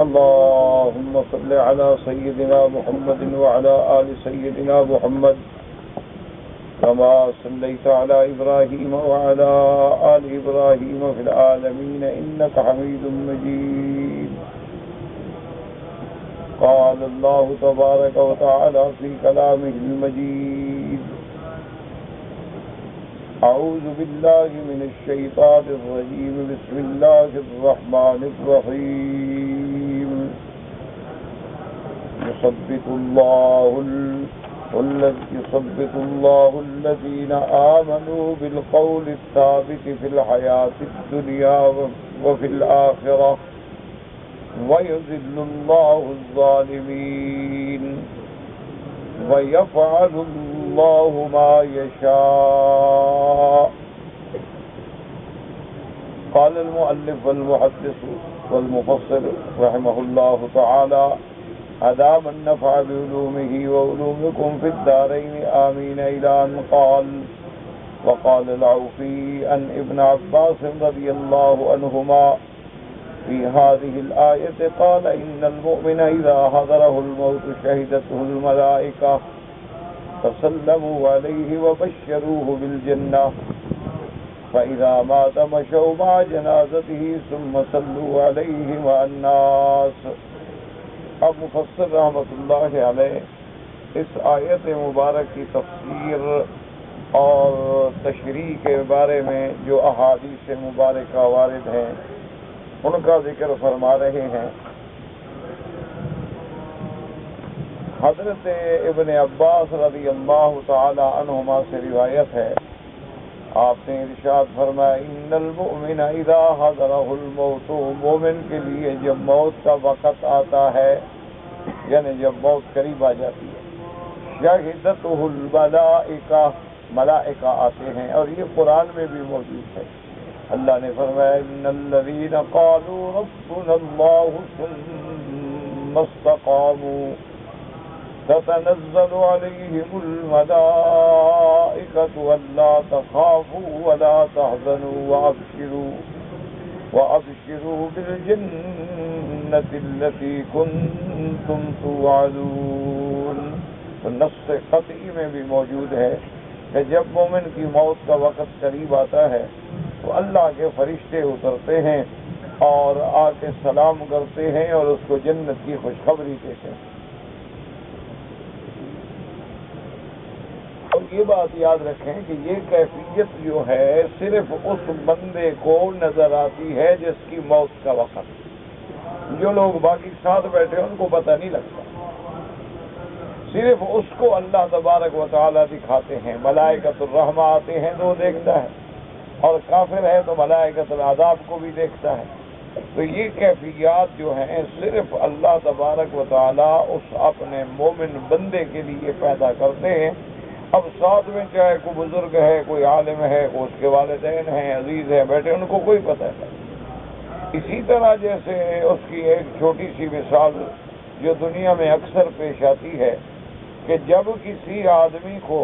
اللهم صل على سيدنا محمد وعلى آل سيدنا محمد كما صليت على إبراهيم وعلى آل إبراهيم في العالمين إنك حميد مجيد. قال الله تبارك وتعالى في كلامه المجيد: أعوذ بالله من الشيطان الرجيم. بسم الله الرحمن الرحيم. يثبت الله الذين آمنوا بالقول الثابت في الحياة الدنيا وفي الآخرة ويذل الله الظالمين ويفعل الله ما يشاء. قال المؤلف والمحدث والمفسر رحمه الله تعالى: أدام النفع بعلومه وعلومكم في الدارين آمين. إلى أن قال: وقال العوفي عن ابن عباس رضي الله عنهما في هذه الآية قال: إن المؤمن إذا حضره الموت شهدته الملائكة فسلموا عليه وبشروه بالجنة، فإذا مات مشوا مع جنازته ثم صلوا عليه مع الناس. اب مفسر رحمۃ اللہ علیہ اس آیت مبارک کی تفسیر اور تشریح کے بارے میں جو احادیث مبارکہ وارد ہیں ان کا ذکر فرما رہے ہیں. حضرت ابن عباس رضی اللہ تعالی عنہما سے روایت ہے، آپ نے ارشاد فرمایا: ان المؤمن اذا حضرہ الموت، مومن کے لیے جب موت کا وقت آتا ہے یعنی جب موت قریب آ جاتی ہے، شہدتہ الملائکہ، ملائکہ آتے ہیں. اور یہ قرآن میں بھی موجود ہے. اللہ نے فرمایا: ان الذین قالوا ربنا اللہ ثم استقاموا تتنزل علیہم الملائکۃ الا تخافوا ولا تحزنوا وابشروا بالجنۃ التی کنتم توعدون. تو نص قطعی میں بھی موجود ہے کہ جب مومن کی موت کا وقت قریب آتا ہے تو اللہ کے فرشتے اترتے ہیں اور آ کے سلام کرتے ہیں اور اس کو جنت کی خوشخبری دیتے ہیں. اور یہ بات یاد رکھیں کہ یہ کیفیت جو ہے صرف اس بندے کو نظر آتی ہے جس کی موت کا وقت. جو لوگ باقی ساتھ بیٹھے ان کو پتہ نہیں لگتا، صرف اس کو اللہ تبارک و تعالیٰ دکھاتے ہیں. ملائکۃ الرحمہ آتے ہیں تو وہ دیکھتا ہے، اور کافر ہے تو ملائکۃ العذاب کو بھی دیکھتا ہے. تو یہ کیفیات جو ہیں صرف اللہ تبارک و تعالیٰ اس اپنے مومن بندے کے لیے پیدا کرتے ہیں. اب ساتھ میں چاہے کوئی بزرگ ہے، کوئی عالم ہے، کوئی اس کے والدین ہیں، عزیز ہیں بیٹھے، ان کو کوئی پتہ نہیں. اسی طرح جیسے اس کی ایک چھوٹی سی مثال جو دنیا میں اکثر پیش آتی ہے کہ جب کسی آدمی کو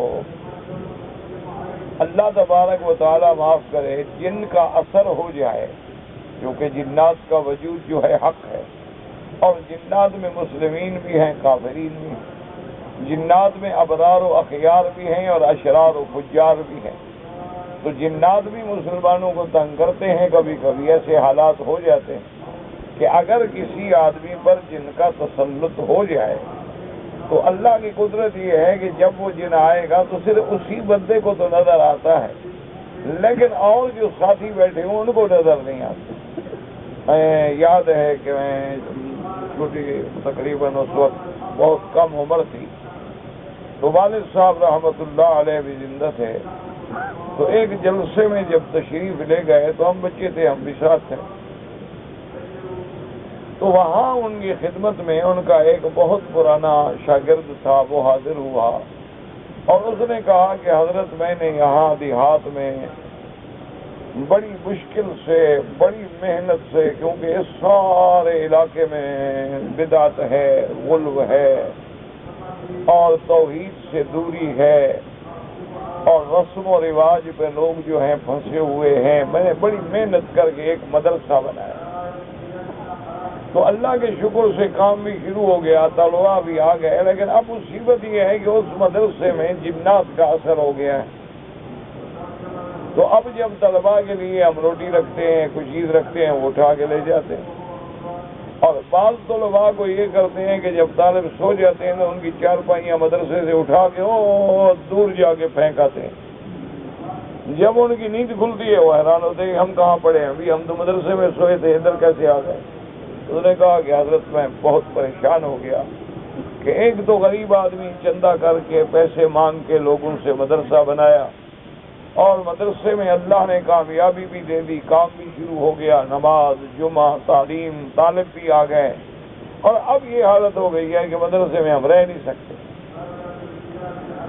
اللہ تبارک و تعالیٰ معاف کرے جن کا اثر ہو جائے، کیونکہ جنات کا وجود جو ہے حق ہے، اور جنات میں مسلمین بھی ہیں، کافرین بھی ہیں. جنات میں ابرار و اخیار بھی ہیں اور اشرار و فجار بھی ہیں. تو جنات بھی مسلمانوں کو تنگ کرتے ہیں. کبھی کبھی ایسے حالات ہو جاتے ہیں کہ اگر کسی آدمی پر جن کا تسلط ہو جائے تو اللہ کی قدرت یہ ہے کہ جب وہ جن آئے گا تو صرف اسی بندے کو تو نظر آتا ہے، لیکن اور جو ساتھی بیٹھے ہوں ان کو نظر نہیں آتا. میں یاد ہے کہ میں چھوٹی تقریباً اس وقت بہت کم عمر تھی، تو والد صاحب رحمۃ اللہ علیہ بھی زندہ تھے. تو ایک جلسے میں جب تشریف لے گئے تو ہم بچے تھے، ہم بھی ساتھ تھے. تو وہاں ان کی خدمت میں ان کا ایک بہت پرانا شاگرد تھا، وہ حاضر ہوا اور اس نے کہا کہ حضرت میں نے یہاں دیہات میں بڑی مشکل سے، بڑی محنت سے، کیونکہ اس سارے علاقے میں بدعت ہے، غلو ہے اور توحید سے دوری ہے اور رسم و رواج پہ لوگ جو ہیں پھنسے ہوئے ہیں. میں نے بڑی محنت کر کے ایک مدرسہ بنایا. تو اللہ کے شکر سے کام بھی شروع ہو گیا، طلباء بھی آ گئے، لیکن اب مصیبت یہ ہے کہ اس مدرسے میں جنات کا اثر ہو گیا ہے۔ تو اب جب طلباء کے لیے ہم روٹی رکھتے ہیں، کچھ چیز رکھتے ہیں، وہ اٹھا کے لے جاتے ہیں، اور بعض طلباء کو یہ کرتے ہیں کہ جب طالب سو جاتے ہیں تو ان کی چارپائیاں مدرسے سے اٹھا کے دور جا کے پھینکاتے ہیں۔ جب ان کی نیند کھلتی ہے وہ حیران ہوتے ہیں کہ ہم کہاں پڑے ہیں، ابھی ہم تو مدرسے میں سوئے تھے، ادھر کیسے آ گئے؟ انہوں نے کہا کہ حضرت میں بہت پریشان ہو گیا کہ ایک تو غریب آدمی چندہ کر کے پیسے مانگ کے لوگوں سے مدرسہ بنایا، اور مدرسے میں اللہ نے کامیابی بھی دے دی، کام بھی شروع ہو گیا، نماز، جمعہ، تعلیم، طالب بھی آ گئے، اور اب یہ حالت ہو گئی ہے کہ مدرسے میں ہم رہ نہیں سکتے۔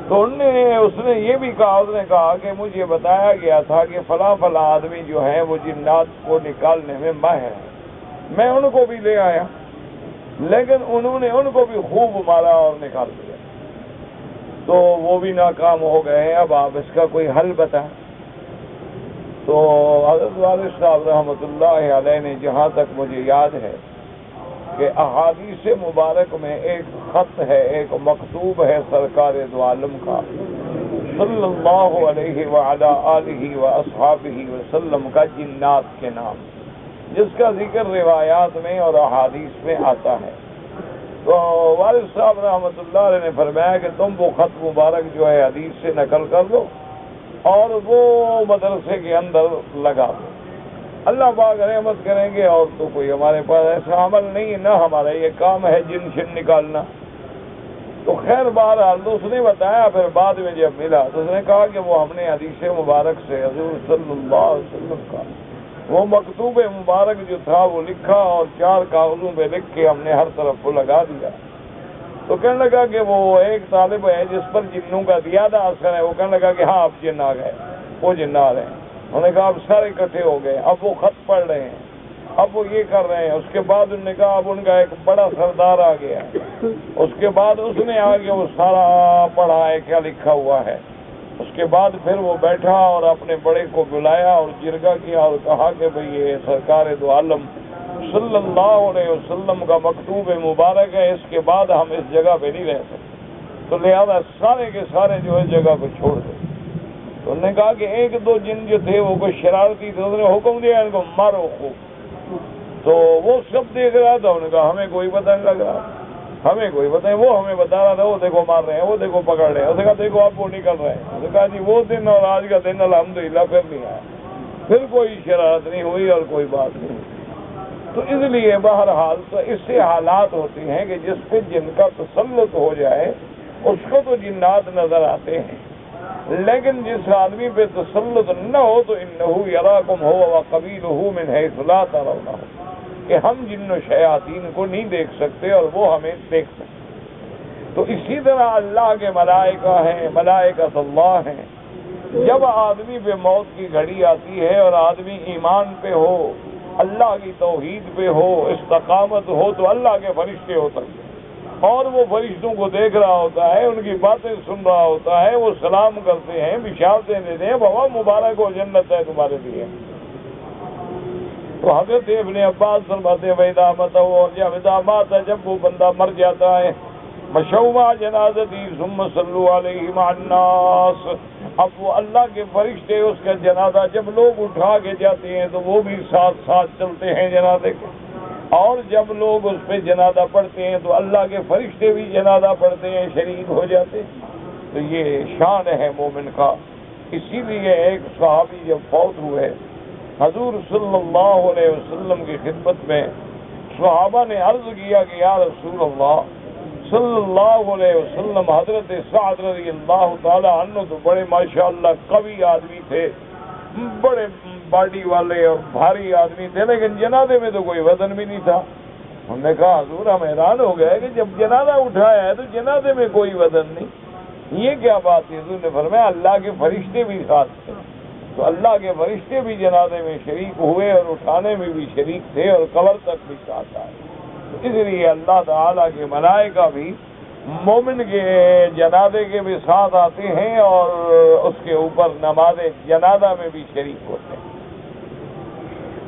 تو اس نے یہ بھی کہا، اس نے کہا کہ مجھے بتایا گیا تھا کہ فلاں فلاں آدمی جو ہیں وہ جنات کو نکالنے میں ماہر ہیں، میں ان کو بھی لے آیا، لیکن انہوں نے ان کو بھی خوب مارا اور نکال دیا، تو وہ بھی ناکام ہو گئے ہیں۔ اب آپ اس کا کوئی حل بتائیں۔ تو حضرت والد صاحب رحمۃ اللہ علیہ نے جہاں تک مجھے یاد ہے کہ احادیث مبارک میں ایک خط ہے، ایک مکتوب ہے سرکار دو عالم کا صلی اللہ علیہ وعلی آلہ واصحابہ وسلم کا جنات کے نام، جس کا ذکر روایات میں اور احادیث میں آتا ہے۔ تو والد صاحب رحمۃ اللہ علیہ نے فرمایا کہ تم وہ خط مبارک جو ہے حدیث سے نقل کر دو اور وہ مدرسے کے اندر لگا دو، اللہ پاک رحمت کریں گے۔ اور تو کوئی ہمارے پاس ایسا عمل نہیں ہے، نہ ہمارا یہ کام ہے جن شن نکالنا۔ تو خیر بہرحال اس نے بتایا، پھر بعد میں جب ملا تو اس نے کہا کہ وہ ہم نے حدیث مبارک سے حضور صلی اللہ علیہ وسلم کا وہ مکتوب مبارک جو تھا وہ لکھا اور 4 کاغذوں پہ لکھ کے ہم نے ہر طرف کو لگا دیا۔ تو کہنے لگا کہ وہ ایک طالب ہے جس پر جنوں کا زیادہ اثر ہے، وہ کہنے لگا کہ ہاں اب جن آ گئے، وہ جن آ رہے ہیں۔ انہوں نے کہا اب سارے اکٹھے ہو گئے، اب وہ خط پڑھ رہے ہیں، اب وہ یہ کر رہے ہیں۔ اس کے بعد انہوں نے کہا اب ان کا ایک بڑا سردار آ گیا، اس کے بعد اس نے آگے وہ سارا پڑھا ہے کیا لکھا ہوا ہے۔ اس کے بعد پھر وہ بیٹھا اور اپنے بڑے کو بلایا اور جرگہ کیا اور کہا کہ بھئی یہ سرکار دو عالم صلی اللہ علیہ وسلم کا مکتوب مبارک ہے، اس کے بعد ہم اس جگہ پہ نہیں رہ سکتے، تو لہذا سارے کے سارے جو ہے جگہ کو چھوڑ دیں۔ تو انہوں نے کہا کہ 1-2 جن جو تھے وہ کوئی شرارتی تھے، انہوں نے حکم دیا ان کو مارو خوب۔ تو وہ سب دیکھ رہا تھا، انہوں نے کہا ہمیں کوئی پتہ نہیں لگ رہا، ہمیں کوئی پتہ نہیں، وہ ہمیں بتا رہا تھا وہ دیکھو مار رہے ہیں، وہ دیکھو پکڑ رہے ہیں۔ اس نے کہا دیکھو آپ وہ نکل رہے ہیں۔ اس نے کہا جی وہ دن اور آج کا دن الحمدللہ پھر نہیں آیا، پھر کوئی شرارت نہیں ہوئی اور کوئی بات نہیں ہوئی۔ تو اس لیے بہرحال تو اس سے حالات ہوتی ہیں کہ جس پہ جن کا تسلط ہو جائے اس کو تو جنات نظر آتے ہیں، لیکن جس آدمی پہ تسلط نہ ہو تو انہ یراکم هو وقبیلہ من حیث لا ترونہ، کہ ہم جن و شیاطین کو نہیں دیکھ سکتے اور وہ ہمیں دیکھ سکتے۔ تو اسی طرح اللہ کے ملائکہ ہیں، ملائکۃ اللہ ہیں۔ جب آدمی پہ موت کی گھڑی آتی ہے اور آدمی ایمان پہ ہو، اللہ کی توحید پہ ہو، استقامت ہو، تو اللہ کے فرشتے ہوتے ہیں اور وہ فرشتوں کو دیکھ رہا ہوتا ہے، ان کی باتیں سن رہا ہوتا ہے، وہ سلام کرتے ہیں، بشارتیں دیتے ہیں، بابا مبارک ہو، جنت ہے تمہارے لیے۔ تو حضرت ابن عباس فرماتے ہیں وَإِذَا مَاتَ، اور اذا مات، جب وہ بندہ مر جاتا ہے، مشوا مع جنازتی ثم صلوا علیہ مع الناس، اب وہ اللہ کے فرشتے اس کا جنازہ جب لوگ اٹھا کے جاتے ہیں تو وہ بھی ساتھ ساتھ چلتے ہیں جنازے کے، اور جب لوگ اس پہ جنازہ پڑھتے ہیں تو اللہ کے فرشتے بھی جنازہ پڑھتے ہیں، شریک ہو جاتے ہیں۔ تو یہ شان ہے مومن کا۔ اسی لیے ایک صحابی جب فوت ہوئے، حضور صلی اللہ علیہ وسلم کی خدمت میں صحابہ نے عرض کیا کہ یا رسول اللہ صلی اللہ علیہ وسلم، حضرت سعد رضی اللہ تعالی عنہ تو بڑے ماشاءاللہ قوی آدمی تھے، بڑے باڈی والے اور بھاری آدمی تھے، لیکن جنازے میں تو کوئی وزن بھی نہیں تھا۔ ہم نے کہا حضور ہم حیران ہو گئے کہ جب جنازہ اٹھایا ہے تو جنازے میں کوئی وزن نہیں، یہ کیا بات ہے؟ حضور نے فرمایا اللہ کے فرشتے بھی ساتھ تھے، تو اللہ کے فرشتے بھی جنازے میں شریک ہوئے اور اٹھانے میں بھی شریک تھے اور قبر تک بھی ساتھ آئے۔ اس لیے اللہ تعالیٰ کے ملائکہ بھی مومن کے جنازے کے بھی ساتھ آتے ہیں اور اس کے اوپر نماز جنازہ میں بھی شریک ہوتے ہیں۔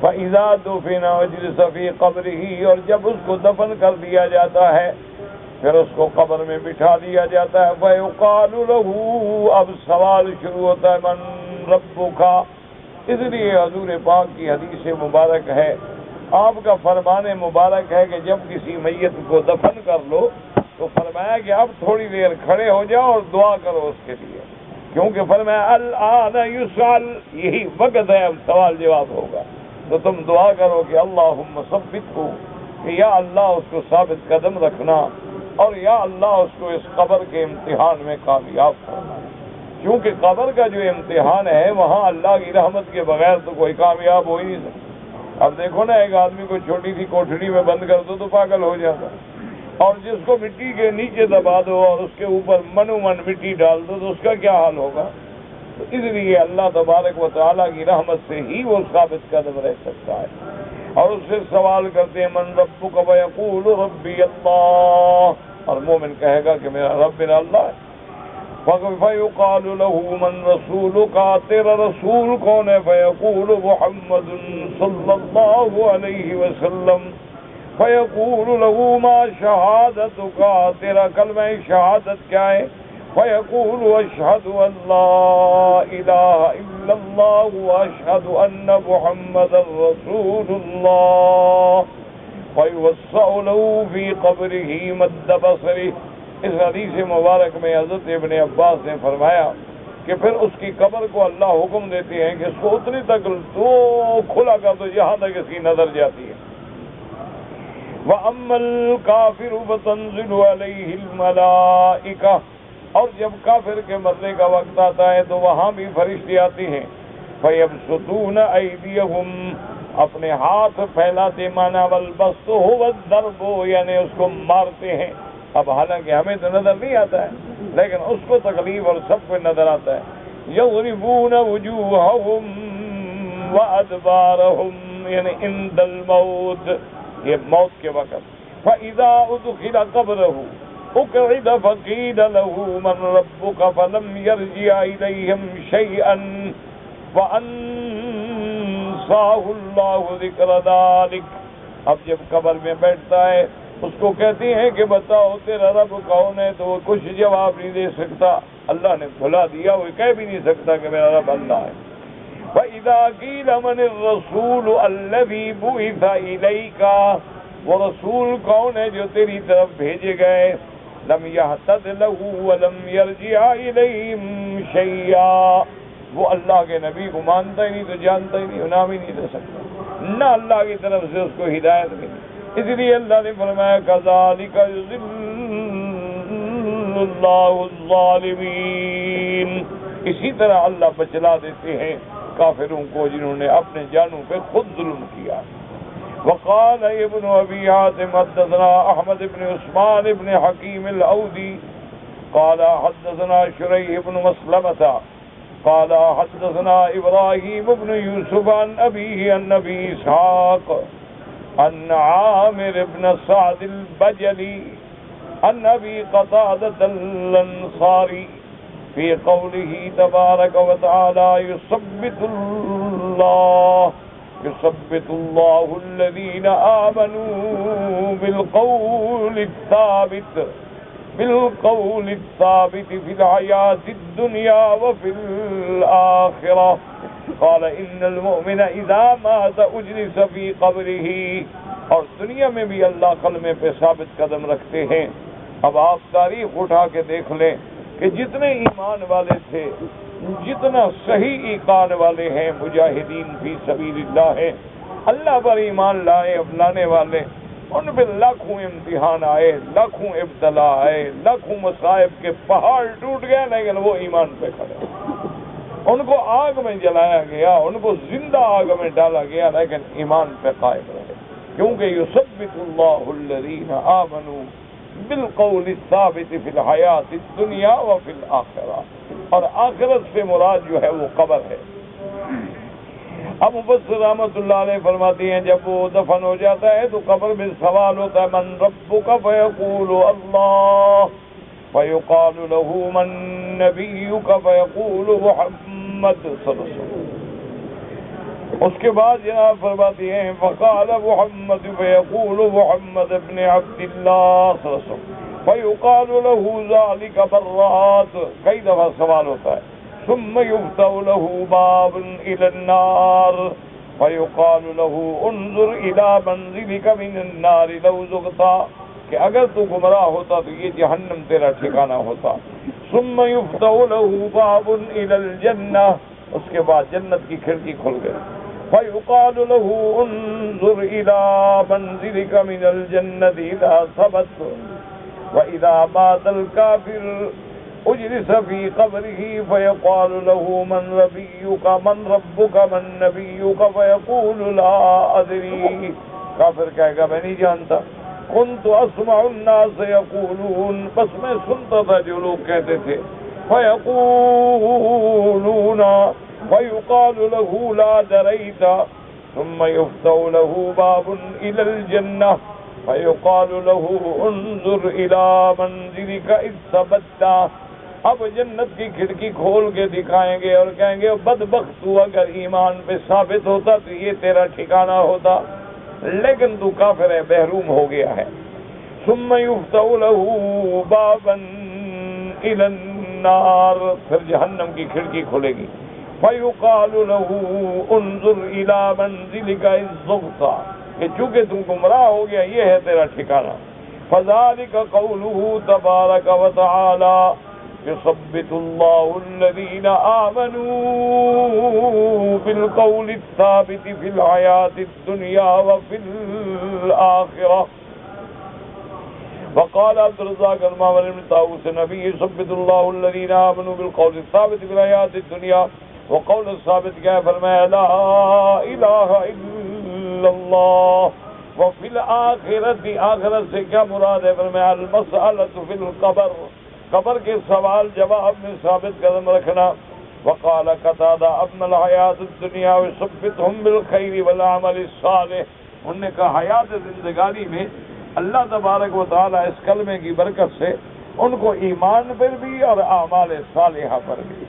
فَإِذَا دُفِنَ وَجْلِسَ فِي قَبْرِهِ، اور جب اس کو دفن کر دیا جاتا ہے پھر اس کو قبر میں بٹھا دیا جاتا ہے، فَيُقَالُ لَهُ، اب سوال شروع ہوتا ہے، مَن رَبُّكَ۔ اس لیے حضور پاک کی حدیث مبارک ہے، آپ کا فرمان مبارک ہے کہ جب کسی میت کو دفن کر لو تو فرمایا کہ اب تھوڑی دیر کھڑے ہو جاؤ اور دعا کرو اس کے لیے، کیونکہ فرمایا الآن یسأل، یہی وقت ہے اب سوال جواب ہوگا، تو تم دعا کرو کہ اللہم ثبتہ، کہ یا اللہ اس کو ثابت قدم رکھنا، اور یا اللہ اس کو اس قبر کے امتحان میں کامیاب کرنا، کیونکہ قبر کا جو امتحان ہے وہاں اللہ کی رحمت کے بغیر تو کوئی کامیاب ہو ہی نہیں سکتا۔ اب دیکھو نا، ایک آدمی کو چھوٹی سی کوٹھڑی میں بند کر دو تو پاگل ہو جاتا، اور جس کو مٹی کے نیچے دبا دو اور اس کے اوپر منو من مٹی ڈال دو تو اس کا کیا حال ہوگا؟ تو اس لیے اللہ تبارک و تعالیٰ کی رحمت سے ہی وہ ثابت قدم رہ سکتا ہے۔ اور اس سے سوال کرتے ہیں من ربک فیقول ربی اللہ، اور مومن کہے گا کہ میرا رب میرا اللہ ہے۔ فیقال له من رسولک، تیرا رسول کون ہے؟ فیقول محمد صلی اللہ علیہ وسلم۔ فیقول له ما شہادتک، تیرا کلمہ شہادت کیا ہے؟ فیقول اشہد ان لا الہ الا اللہ واشہد ان محمد رسول اللہ۔ فیوسع له فی قبرہ مد بصرہ۔ اس حدیث مبارک میں حضرت ابن عباس نے فرمایا کہ پھر اس کی قبر کو اللہ حکم دیتے ہیں کہ اس کو اتنی تک تو کھلا کر دو جہاں تک اس کی نظر جاتی ہے۔ وَأَمَّا الْكَافِرُ فَتَنزِلُ عَلَيْهِ الْمَلَائِكَةُ، اور جب کافر کے مرنے کا وقت آتا ہے تو وہاں بھی فرشتے آتے ہیں، فَيَبْسُطُونَ أَيْدِيَهُمْ، اپنے ہاتھ پھیلاتے، مانا والبسط هو الضرب، یعنی اس کو مارتے ہیں۔ اب حالانکہ ہمیں تو نظر نہیں آتا ہے لیکن اس کو تکلیف اور سب کو نظر آتا ہے۔ یضربون وجوہہم وادبارہم، یعنی عند الموت، یہ موت کے وقت۔ فاذا ادخل قبرہ اقعد فقیل له من ربک فلم یرجع الیہم شیئا فانساہ اللہ ذکر ذلک۔ اب جب قبر میں بیٹھتا ہے اس کو کہتے ہیں کہ بتاؤ تیرا رب کون ہے، تو وہ کچھ جواب نہیں دے سکتا، اللہ نے بھلا دیا، وہ کہہ بھی نہیں سکتا کہ میرا رب اللہ ہے۔ فَإِذَا قِيلَ مَنِ الرَّسُولُ الَّذِي بُعِثَ إِلَيْكَ، وہ رسول کون ہے جو تیری طرف بھیجے گئے، لَمْ يَهْتَدْ لَهُ وَلَمْ يَرْجِعَ إِلَيْهِمْ شَيْئًا، وہ اللہ کے نبی کو مانتا ہی نہیں تو جانتا ہی نہیں، نام ہی نہیں دے سکتا، نہ اللہ کی طرف سے اس کو ہدایت ملی۔ اس لیے اللہ نے فرمایا کذالک یضل اللہ الظالمین، اسی طرح اللہ بچلا دیتے ہیں کافروں کو جنہوں نے اپنے جانوں پہ خود ظلم کیا۔ وقال ابن ابی حاتم حدثنا احمد بن عثمان بن حکیم الاودی قال حدثنا شریح بن مسلمة قال حدثنا ابراہیم بن یوسف عن ابیہ عن ابی اسحاق عن عامر بن سعد البجلی عن ابی قتادة الانصاری فی قوله تبارک وتعالی يثبت الله الذين آمنوا بالقول الثابت في الحياة الدنيا وفي الآخرة قال إن المؤمن إذا مات أجلس في قبره، اور دنیا میں بھی اللہ کلمے پہ ثابت قدم رکھتے ہیں۔ اب آپ تاریخ اٹھا کے دیکھ لیں کہ جتنے ایمان والے تھے، جتنا صحیح ایمان والے ہیں، مجاہدین فی سبیل اللہ ہیں، اللہ پر ایمان لانے والے، ان پہ لاکھوں امتحان آئے، لاکھوں ابتلا آئے، لاکھوں مصائب کے پہاڑ ٹوٹ گئے، لیکن وہ ایمان پہ کھڑے۔ ان کو آگ میں جلایا گیا، ان کو زندہ آگ میں ڈالا گیا، لیکن ایمان پہ قائم رہے، کیونکہ یثبت اللہ الذین آمنوا بالقول الثابت فی الحیات الدنیا وفی الآخرہ، اور آخرت سے مراد جو ہے وہ قبر ہے۔ اب مفسر رحمۃ اللہ علیہ فرماتی ہیں جب وہ دفن ہو جاتا ہے تو قبر میں سوال ہوتا ہے من ربک فیقول اللہ، فیقال له من نبیک فیقول محمد صلی اللہ علیہ وسلم۔ اس کے بعد جناب فرماتی ہیں فقال محمد فیقول محمد ابن عبد اللہ صلی اللہ علیہ وسلم فیقال له ذلك برات. کئی دفعہ سوال ہوتا ہے. ثم يفتح له باب الى النار فيقال له انظر الى منزلك من النار لو زغتا, کہ اگر تو گمراہ ہوتا تو یہ جہنم تیرا ٹھکانہ ہوتا. ثم يفتح له باب الى الجنہ, اس کے بعد جنت کی کھڑکی کھل گئی. فيقال له انظر الى منزلك من الجنة اذا ثبت واذا مات الكافر اجلس في قبره فيقال له من نبيك من ربك من نبيك فيقول لا ادري. کافر کہے گا میں نہیں جانتا. كنت اسمع الناس يقولون, بس میں سنتا تھا جو لوگ کہتے تھے. فيقولون فيقال له لا دريت. ثم يفتح له باب الى الجنة فيقال له انظر الى منزلك اذ ثبت. اب جنت کی کھڑکی کھول کے دکھائیں گے اور کہیں گے بدبخت تو اگر ایمان پہ ثابت ہوتا تو یہ تیرا ٹھکانہ ہوتا, لیکن تو کافر ہے, محروم ہو گیا ہے. ثم يفتح له بابا الى النار, پھر جہنم کی کھڑکی کھلے گی. فيقال له انظر الى منزلك اذ زغت, کہ چونکہ تم گمراہ ہو گیا یہ ہے تیرا ٹھکانہ. فذلك قوله تبارك وتعالى يثبت الله الذين آمنوا بالقول الثابت في الحياة الدنيا وفي الآخرة. وقال عبد الرزاق المعمر بن طاووس النبي يثبت الله الذين آمنوا بالقول الثابت في الحياة الدنيا. وقول الثابت کیا فرمایا لا الہ الا اللہ. وفی الآخرت, آخرت سے کیا مراد ہے فرمایا المسألۃ فی القبر, قبر کے سوال جواب میں ثابت قدم رکھنا. وقال قتادہ اما الحیات الدنیا وثبتهم بالخیر والعمل الصالح. انہوں نے کہا حیات زندگانی میں اللہ تبارک و تعالی اس کلمے کی برکت سے ان کو ایمان پر بھی اور اعمال صالحہ پر بھی.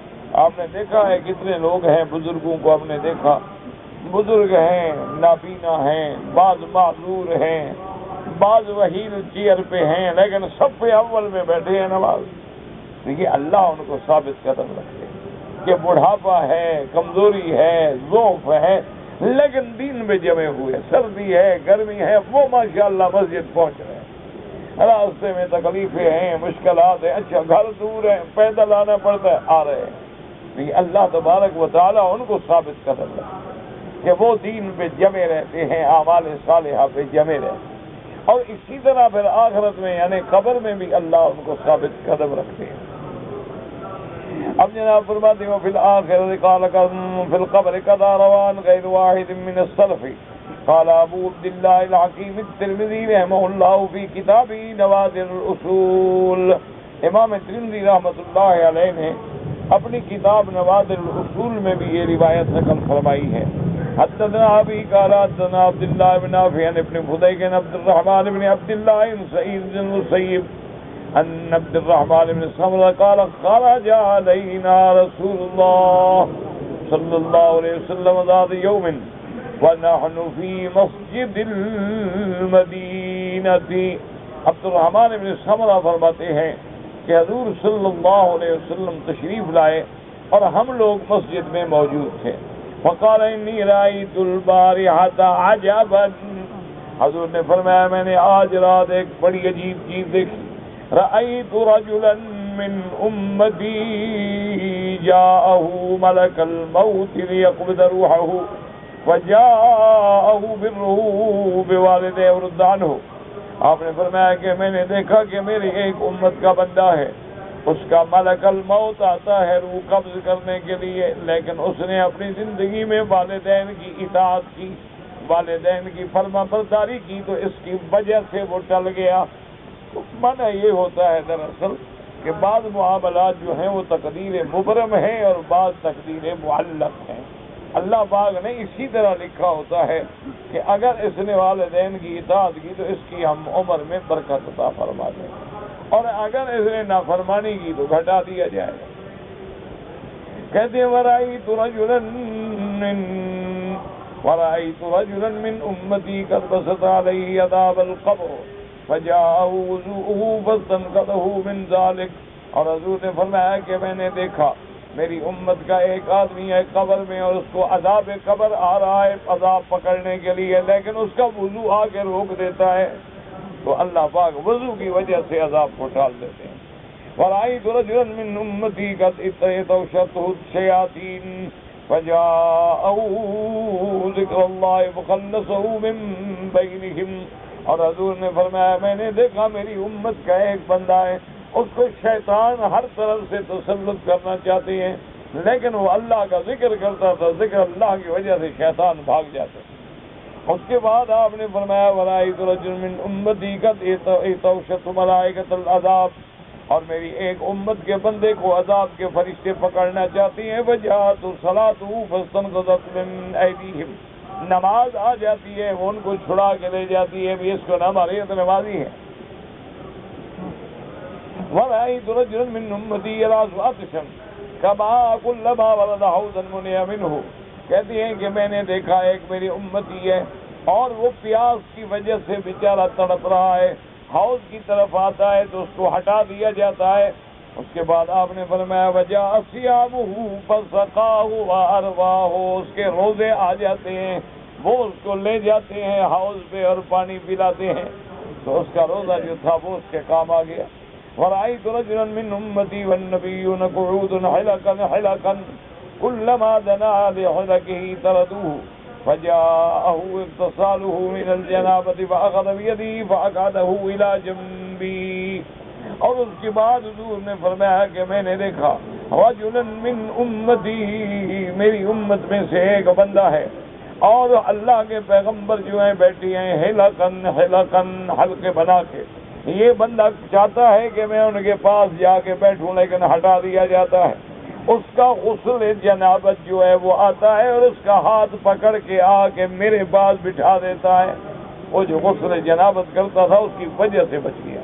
آپ نے دیکھا ہے کتنے لوگ ہیں, بزرگوں کو ہم نے دیکھا, بزرگ ہیں, نابینا ہیں, بعض معذور ہیں, بعض وہیل چیئر پہ ہیں, لیکن صف اول میں بیٹھے ہیں نماز. دیکھیے اللہ ان کو ثابت قدم رکھے کہ بڑھاپا ہے, کمزوری ہے, ضعف ہے, لیکن دین میں جمے ہوئے, سردی ہے, گرمی ہے, وہ ماشاءاللہ مسجد پہنچ رہے ہیں. راستے میں تکلیفیں ہیں, مشکلات ہیں, اچھا گھر دور ہیں, پیدل آنا پڑتا ہے, آ رہے ہیں. اللہ تبارک و تعالیٰ ان کو ثابت قدم رکھے کہ وہ دین پہ جمے رہتے ہیں, اعمال صالحہ پہ جمے رہتے ہیں. اور اسی طرح پھر آخرت میں یعنی قبر میں بھی اللہ ان کو ثابت قدم رکھتے ہیں. اب جناب فرماتے ہیں فی الآخرۃ قال فی القبر قضى روان غیر واحد من السلف. قال ابو عبد اللہ الحکیم الترمذی رحمہ اللہ فی کتابہ نوادر الاصول. امام ترمذی رحمۃ اللہ علیہ نے اپنی کتاب نوادر الاصول میں بھی یہ روایت نقل فرمائی ہے. حدثنا ابی قال حدثنا عبد اللہ بن نافع عن ابن فضیل بن عبد الرحمن بن عبد اللہ بن سعید بن المسیب ان عبد الرحمن بن سمرہ قال خرج علینا رسول اللہ صلی اللہ علیہ وسلم ذات یوم ونحن فی مسجد المدینہ. عبد الرحمن بن سمرہ فرماتے ہیں کہ حضور صلی اللہ علیہ وسلم تشریف لائے اور ہم لوگ مسجد میں موجود تھے. فقال انی رأیت البارحۃ عجبا. حضور نے فرمایا میں نے آج رات ایک بڑی عجیب چیز دیکھی. رأیت رجلا من امتی جاءه ملک الموت لیقبض روحه وجاءه بالروح بوالدہ ورد عنہ. آپ نے فرمایا کہ میں نے دیکھا کہ میری ایک امت کا بندہ ہے, اس کا ملک الموت آتا ہے روح قبض کرنے کے لیے, لیکن اس نے اپنی زندگی میں والدین کی اطاعت کی, والدین کی فرما برداری کی, تو اس کی وجہ سے وہ ٹل گیا. تو معنی یہ ہوتا ہے دراصل کہ بعض معاملات جو ہیں وہ تقدیر مبرم ہیں اور بعض تقدیر معلق ہیں. اللہ پاک نے اسی طرح لکھا ہوتا ہے کہ اگر اس نے والدین کی اطاعت کی تو اس کی ہم عمر میں برکت عطا فرما دیں, اور اگر اس نے نافرمانی کی تو گھٹا دیا جائے گا. کہتے ہیں ورأیت رجلا ورأيت رجلا من أمتي قد بسط عليه عذاب القبر فجاءه وضوءه فاستنقذه من ذلك. اور حضور نے فرمایا کہ میں نے دیکھا میری امت کا ایک آدمی ہے قبر میں اور اس کو عذاب قبر آ رہا ہے عذاب پکڑنے کے لیے، لیکن اس کا وضو آ کے روک دیتا ہے، تو اللہ پاک وضو کی وجہ سے عذاب کو ٹال دیتے ہیں. ورأيت رجلا من أمتي قد استوشته الشياطين فجاءه ذكر الله فخلصه من بينهم. اور حضور نے فرمایا میں نے دیکھا میری امت کا ایک بندہ ہے، اس کو شیطان ہر طرف سے تسلط کرنا چاہتے ہیں، لیکن وہ اللہ کا ذکر کرتا تھا، ذکر اللہ کی وجہ سے شیطان بھاگ جاتا. اس کے بعد آپ نے فرمایا ورأيت رجلا من أمتي قد استوشته ملائكة العذاب. اور میری ایک امت کے بندے کو عذاب کے فرشتے پکڑنا چاہتی ہیں. وجاءت صلاته فاستنقذت من أيديهم. نماز آ جاتی ہے وہ ان کو چھڑا کے لے جاتی ہے، بھی اس کو نہ مارے تو نمازی ہے. ورأيت رجلا من أمتي يراس عطشا كما كلما ورد حوضا منع منه. کہتی ہیں کہ میں نے دیکھا ایک میری امتی ہے اور وہ پیاس کی وجہ سے بیچارہ تڑپ رہا ہے، حوض کی طرف آتا ہے تو اس کو ہٹا دیا جاتا ہے. اس کے بعد آپ نے فرمایا وجاء صيامه فسقاه وأرواه. اس کے روزے آ جاتے ہیں، وہ اس کو لے جاتے ہیں حوض پہ اور پانی پلاتے ہیں، تو اس کا روزہ جو تھا وہ اس کے کام آ گیا. ورأيت رجلا من أمتي والنبيون قعود حلقا حلقا كلما دنا لحلقه طردوه فجاءه اغتساله من الجنابة فأخذ بيده فأقعده إلى جنبي. اور اس کے بعد حضور نے فرمایا کہ میں نے دیکھا رجلا من امتی، میری امت میں سے ایک بندہ ہے اور اللہ کے پیغمبر جو ہیں بیٹھی ہیں حلقن حلقن حلقے بنا کے. یہ بندہ چاہتا ہے کہ میں ان کے پاس جا کے بیٹھوں لیکن ہٹا دیا جاتا ہے. اس کا غسل جنابت جو ہے وہ آتا ہے اور اس کا ہاتھ پکڑ کے آ کے میرے پاس بٹھا دیتا ہے. وہ جو غسل جنابت کرتا تھا اس کی وجہ سے بچ گیا.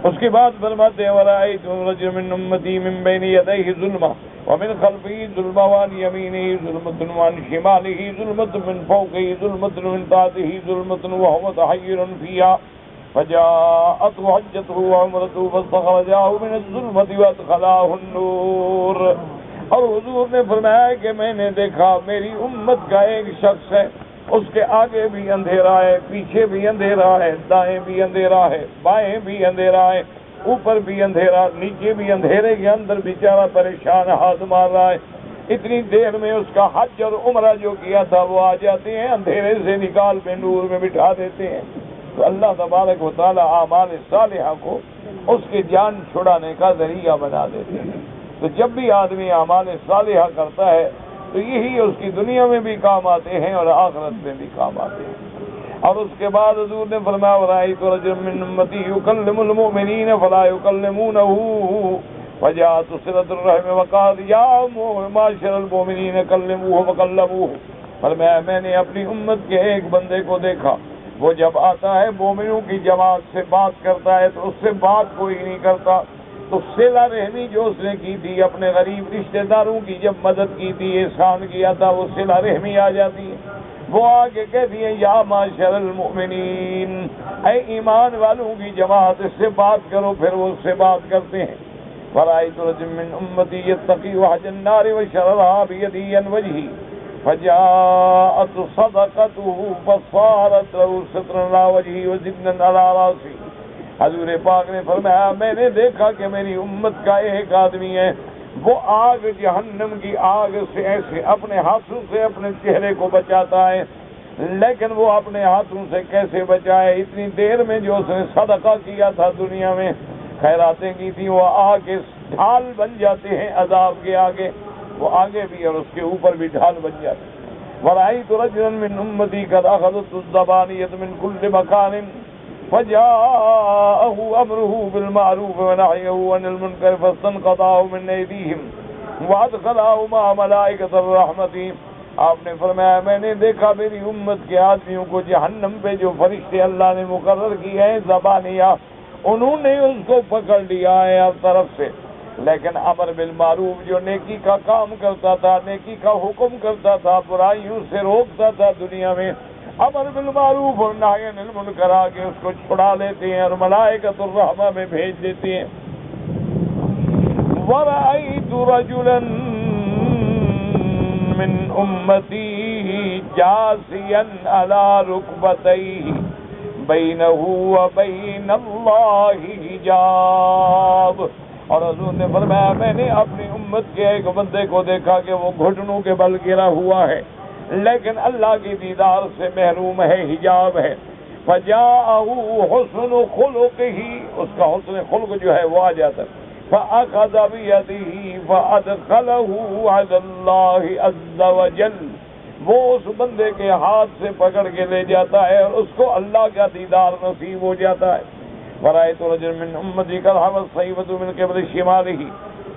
اس کے بعد فرماتے ہیں ورأيت رجلا من أمتي من بين يديه ظلمة ومن خلفه ظلمة وعن يمينه ظلمة وعن شماله ظلمة من فوقه ظلمة من تحته ظلمة وهو تحير فيها فجاءته حجته وعمرته فاستخرجاه من الظلمة وادخلاه النور. اور حضور نے فرمایا کہ میں نے دیکھا میری امت کا ایک شخص ہے، اس کے آگے بھی اندھیرا ہے، پیچھے بھی اندھیرا ہے، دائیں بھی اندھیرا ہے، بائیں بھی اندھیرا ہے، اوپر بھی اندھیرا، نیچے بھی اندھیرے کے اندر بیچارہ پریشان ہاتھ مار رہا ہے. اتنی دیر میں اس کا حج اور عمرہ جو کیا تھا وہ آ جاتے ہیں، اندھیرے سے نکال کے نور میں بٹھا دیتے ہیں. تو اللہ تبارک و تعالیٰ اعمال صالحہ کو اس کی جان چھڑانے کا ذریعہ بنا دیتے ہیں. تو جب بھی آدمی اعمال صالحہ کرتا ہے تو یہی اس کی دنیا میں بھی کام آتے ہیں اور آخرت میں بھی کام آتے ہیں. اور اس کے بعد حضور نے فرمایا ورأيت رجلا من أمتي يكلم المؤمنين فلا يكلمونه فجاءت صلة الرحم وقال يا معاشر المؤمنين كلموه فكلموه. فرمایا میں نے اپنی امت کے ایک بندے کو دیکھا، وہ جب آتا ہے مومنوں کی جماعت سے بات کرتا ہے تو اس سے بات کوئی نہیں کرتا. تو صلہ رحمی جو اس نے کی تھی، اپنے غریب رشتہ داروں کی جب مدد کی تھی، احسان کیا تھا، وہ صلہ رحمی آ جاتی ہے. وہ آگے کہتی ہے یا معاشر المؤمنین، اے ایمان والوں کی جماعت، اس سے بات کرو. پھر وہ اس سے بات کرتے ہیں. ورأيت رجلا من أمتي يتقي وحج النار وشررها بيده عن وجهه فجاءت صدقته فصارت له سترا على وجهه وزنا على راسه. حضور پاک نے فرمایا میں نے دیکھا کہ میری امت کا ایک آدمی ہے، وہ آگ جہنم کی آگ سے ایسے اپنے ہاتھوں سے اپنے چہرے کو بچاتا ہے، لیکن وہ اپنے ہاتھوں سے کیسے بچائے؟ اتنی دیر میں جو اس نے صدقہ کیا تھا، دنیا میں خیراتیں کی تھی، وہ آگ کے ڈھال بن جاتے ہیں عذاب کے آگے، وہ آگے بھی اور اس کے اوپر بھی ڈھال بن جاتے ہیں. ورأيت رجلا من أمتي قد أخذت الزبانية من كل مكان فجاءه أمره بالمعروف ونهيه عن المنكر فاستنقذه من أيديهم وأدخله مع ملائكة الرحمة. آپ نے فرمایا میں نے دیکھا میری امت کے آدمیوں کو جہنم پہ جو فرشتے اللہ نے مقرر کیے ہیں زبانیہ، انہوں نے اس کو پکڑ لیا ہے ہر طرف سے، لیکن امر بالمعروف جو نیکی کا کام کرتا تھا، نیکی کا حکم کرتا تھا، برائیوں سے روکتا تھا دنیا میں، امر بالمعروف اور نہی عن المنکر آ کے اس کو چھڑا لیتے ہیں اور ملائکۃ الرحمہ میں بھیج دیتے ہیں۔ وَرَأَيْتُ رَجُلًا مِّنْ أُمَّتِي جَاثِيًا عَلَى رُكْبَتَيْهِ بَيْنَهُ وَبَيْنَ اللَّهِ حِجَابٌ۔ اور حضور نے فرمایا میں نے اپنی امت کے ایک بندے کو دیکھا کہ وہ گھٹنوں کے بل گرا ہوا ہے، لیکن اللہ کی دیدار سے محروم ہے، حجاب ہے۔ فَجَاءَهُ حُسْنُ خُلُقِهِ، اس کا حسن خلق جو ہے وہ آ جاتا ہے۔ فَأَخَذَ بِيَدِهِ فَأَدْخَلَهُ عَلَى اللَّهِ عَزَّ وَجَلَّ، وہ اس بندے کے ہاتھ سے پکڑ کے لے جاتا ہے اور اس کو اللہ کا دیدار نصیب ہو جاتا ہے۔ وَرَأَيْتُ رَجُلًا مِّنْ أُمَّتِي قَدْ حَمَلَ الصَّحِيفَةَ مِنْ قِبَلِ شِمَالِهِ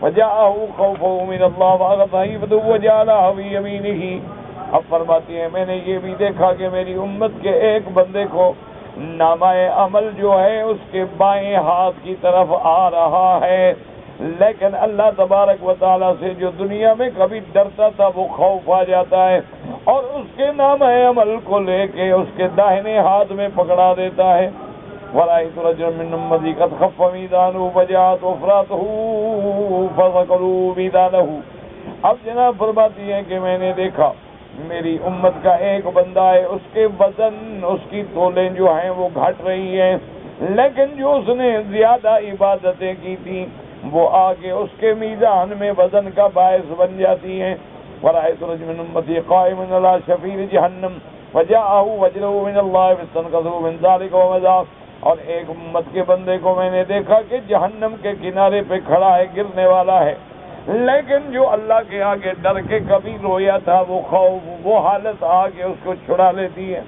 وَجَاءَهُ خَوْفُهُ مِنَ اللَّهِ وَأَخَذَ صَحِيفَتَهُ وَجَعَلَهَا فِي يَمِينِهِ۔ اب فرماتی ہیں میں نے یہ بھی دیکھا کہ میری امت کے ایک بندے کو نامہ عمل جو ہے اس کے بائیں ہاتھ کی طرف آ رہا ہے، لیکن اللہ تبارک و تعالیٰ سے جو دنیا میں کبھی ڈرتا تھا وہ خوف آ جاتا ہے اور اس کے نامہ عمل کو لے کے اس کے داہنے ہاتھ میں پکڑا دیتا ہے۔ وَرَأَيْتُ رَجُلًا مِّنْ أُمَّتِي قَدْ خَفَّ مِيزَانُهُ فَجَاءَتْ أُخْرَتُهُ فَثَقَلُوا مِيزَانَهُ۔ اب جناب فرماتی ہے کہ میں نے دیکھا میری امت کا ایک بندہ ہے، اس کے وزن، اس کی تولیں جو ہیں وہ گھٹ رہی ہیں، لیکن جو اس نے زیادہ عبادتیں کی تھیں وہ آگے اس کے میزان میں وزن کا باعث بن جاتی ہیں۔ وَرَأَيْتُ رَجُلًا مِّنْ أُمَّتِي قَائِمًا عَلَى شَفِيرِ جَهَنَّمَ فَجَاءَهُ وَجْلُهُ مِنَ اللَّهِ فَاسْتَنْقَذَهُ مِنْ ذَلِكَ وَمَزَاحَ۔ اور ایک امت کے بندے کو میں نے دیکھا کہ جہنم کے کنارے پہ کھڑا ہے، گرنے والا ہے، لیکن جو اللہ کے آگے ڈر کے کبھی رویا تھا وہ خوف، وہ حالت آگے اس کو چھڑا لیتی ہے۔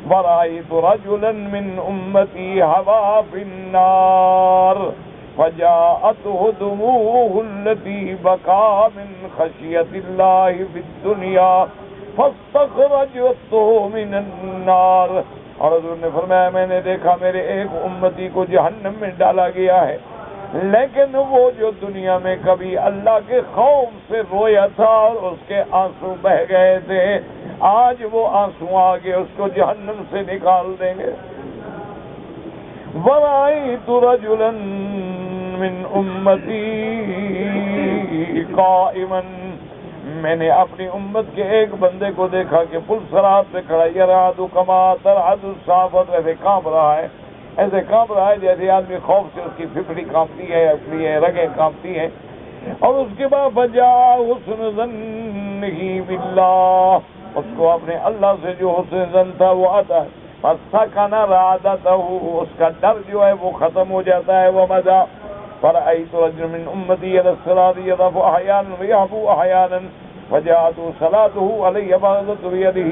وَرَأَيْتُ رَجُلًا مِّنْ أُمَّتِي هَوَىٰ فِي النَّارِ فَجَاءَتْهُ دُمُوعُهُ الَّتِي بَكَىٰ مِنْ خَشْيَةِ اللَّهِ فِي الدُّنْيَا فَاسْتَخْرَجْتُهُ مِنَ النَّارِ۔ اور حضور نے فرمایا میں نے دیکھا میرے ایک امتی کو جہنم میں ڈالا گیا ہے، لیکن وہ جو دنیا میں کبھی اللہ کے خوف سے رویا تھا اور اس کے آنسو بہ گئے تھے، آج وہ آنسو آگے اس کو جہنم سے نکال دیں گے۔ وَرَأَيْتُ رَجُلًا مِّنْ أُمَّتِي قَائِمًا، میں نے اپنی امت کے ایک بندے کو دیکھا کہ پل صراط پہ کھڑا، یرعد کما ترعد الصافۃ، ایسے کانپ رہا ہے، ایسے کانپ رہا ہے جیسے آدمی خوف سے اس کی پھپڑی کانپتی ہے، اپنی رگیں کانپتی ہیں۔ اور اس کے بعد فجاء حسن ظنہ باللہ، اس کو اپنے اللہ سے جو حسن ظن تھا وہ آتا ہے، فسکن رعدتہ، اس کا ڈر جو ہے وہ ختم ہو جاتا ہے، وہ مزہ۔ فرأيت رجلا من أمتي على الصراط يضعف أحيانا ويعفو أحيانا فجاءت صلاته علي فأخذت بيده۔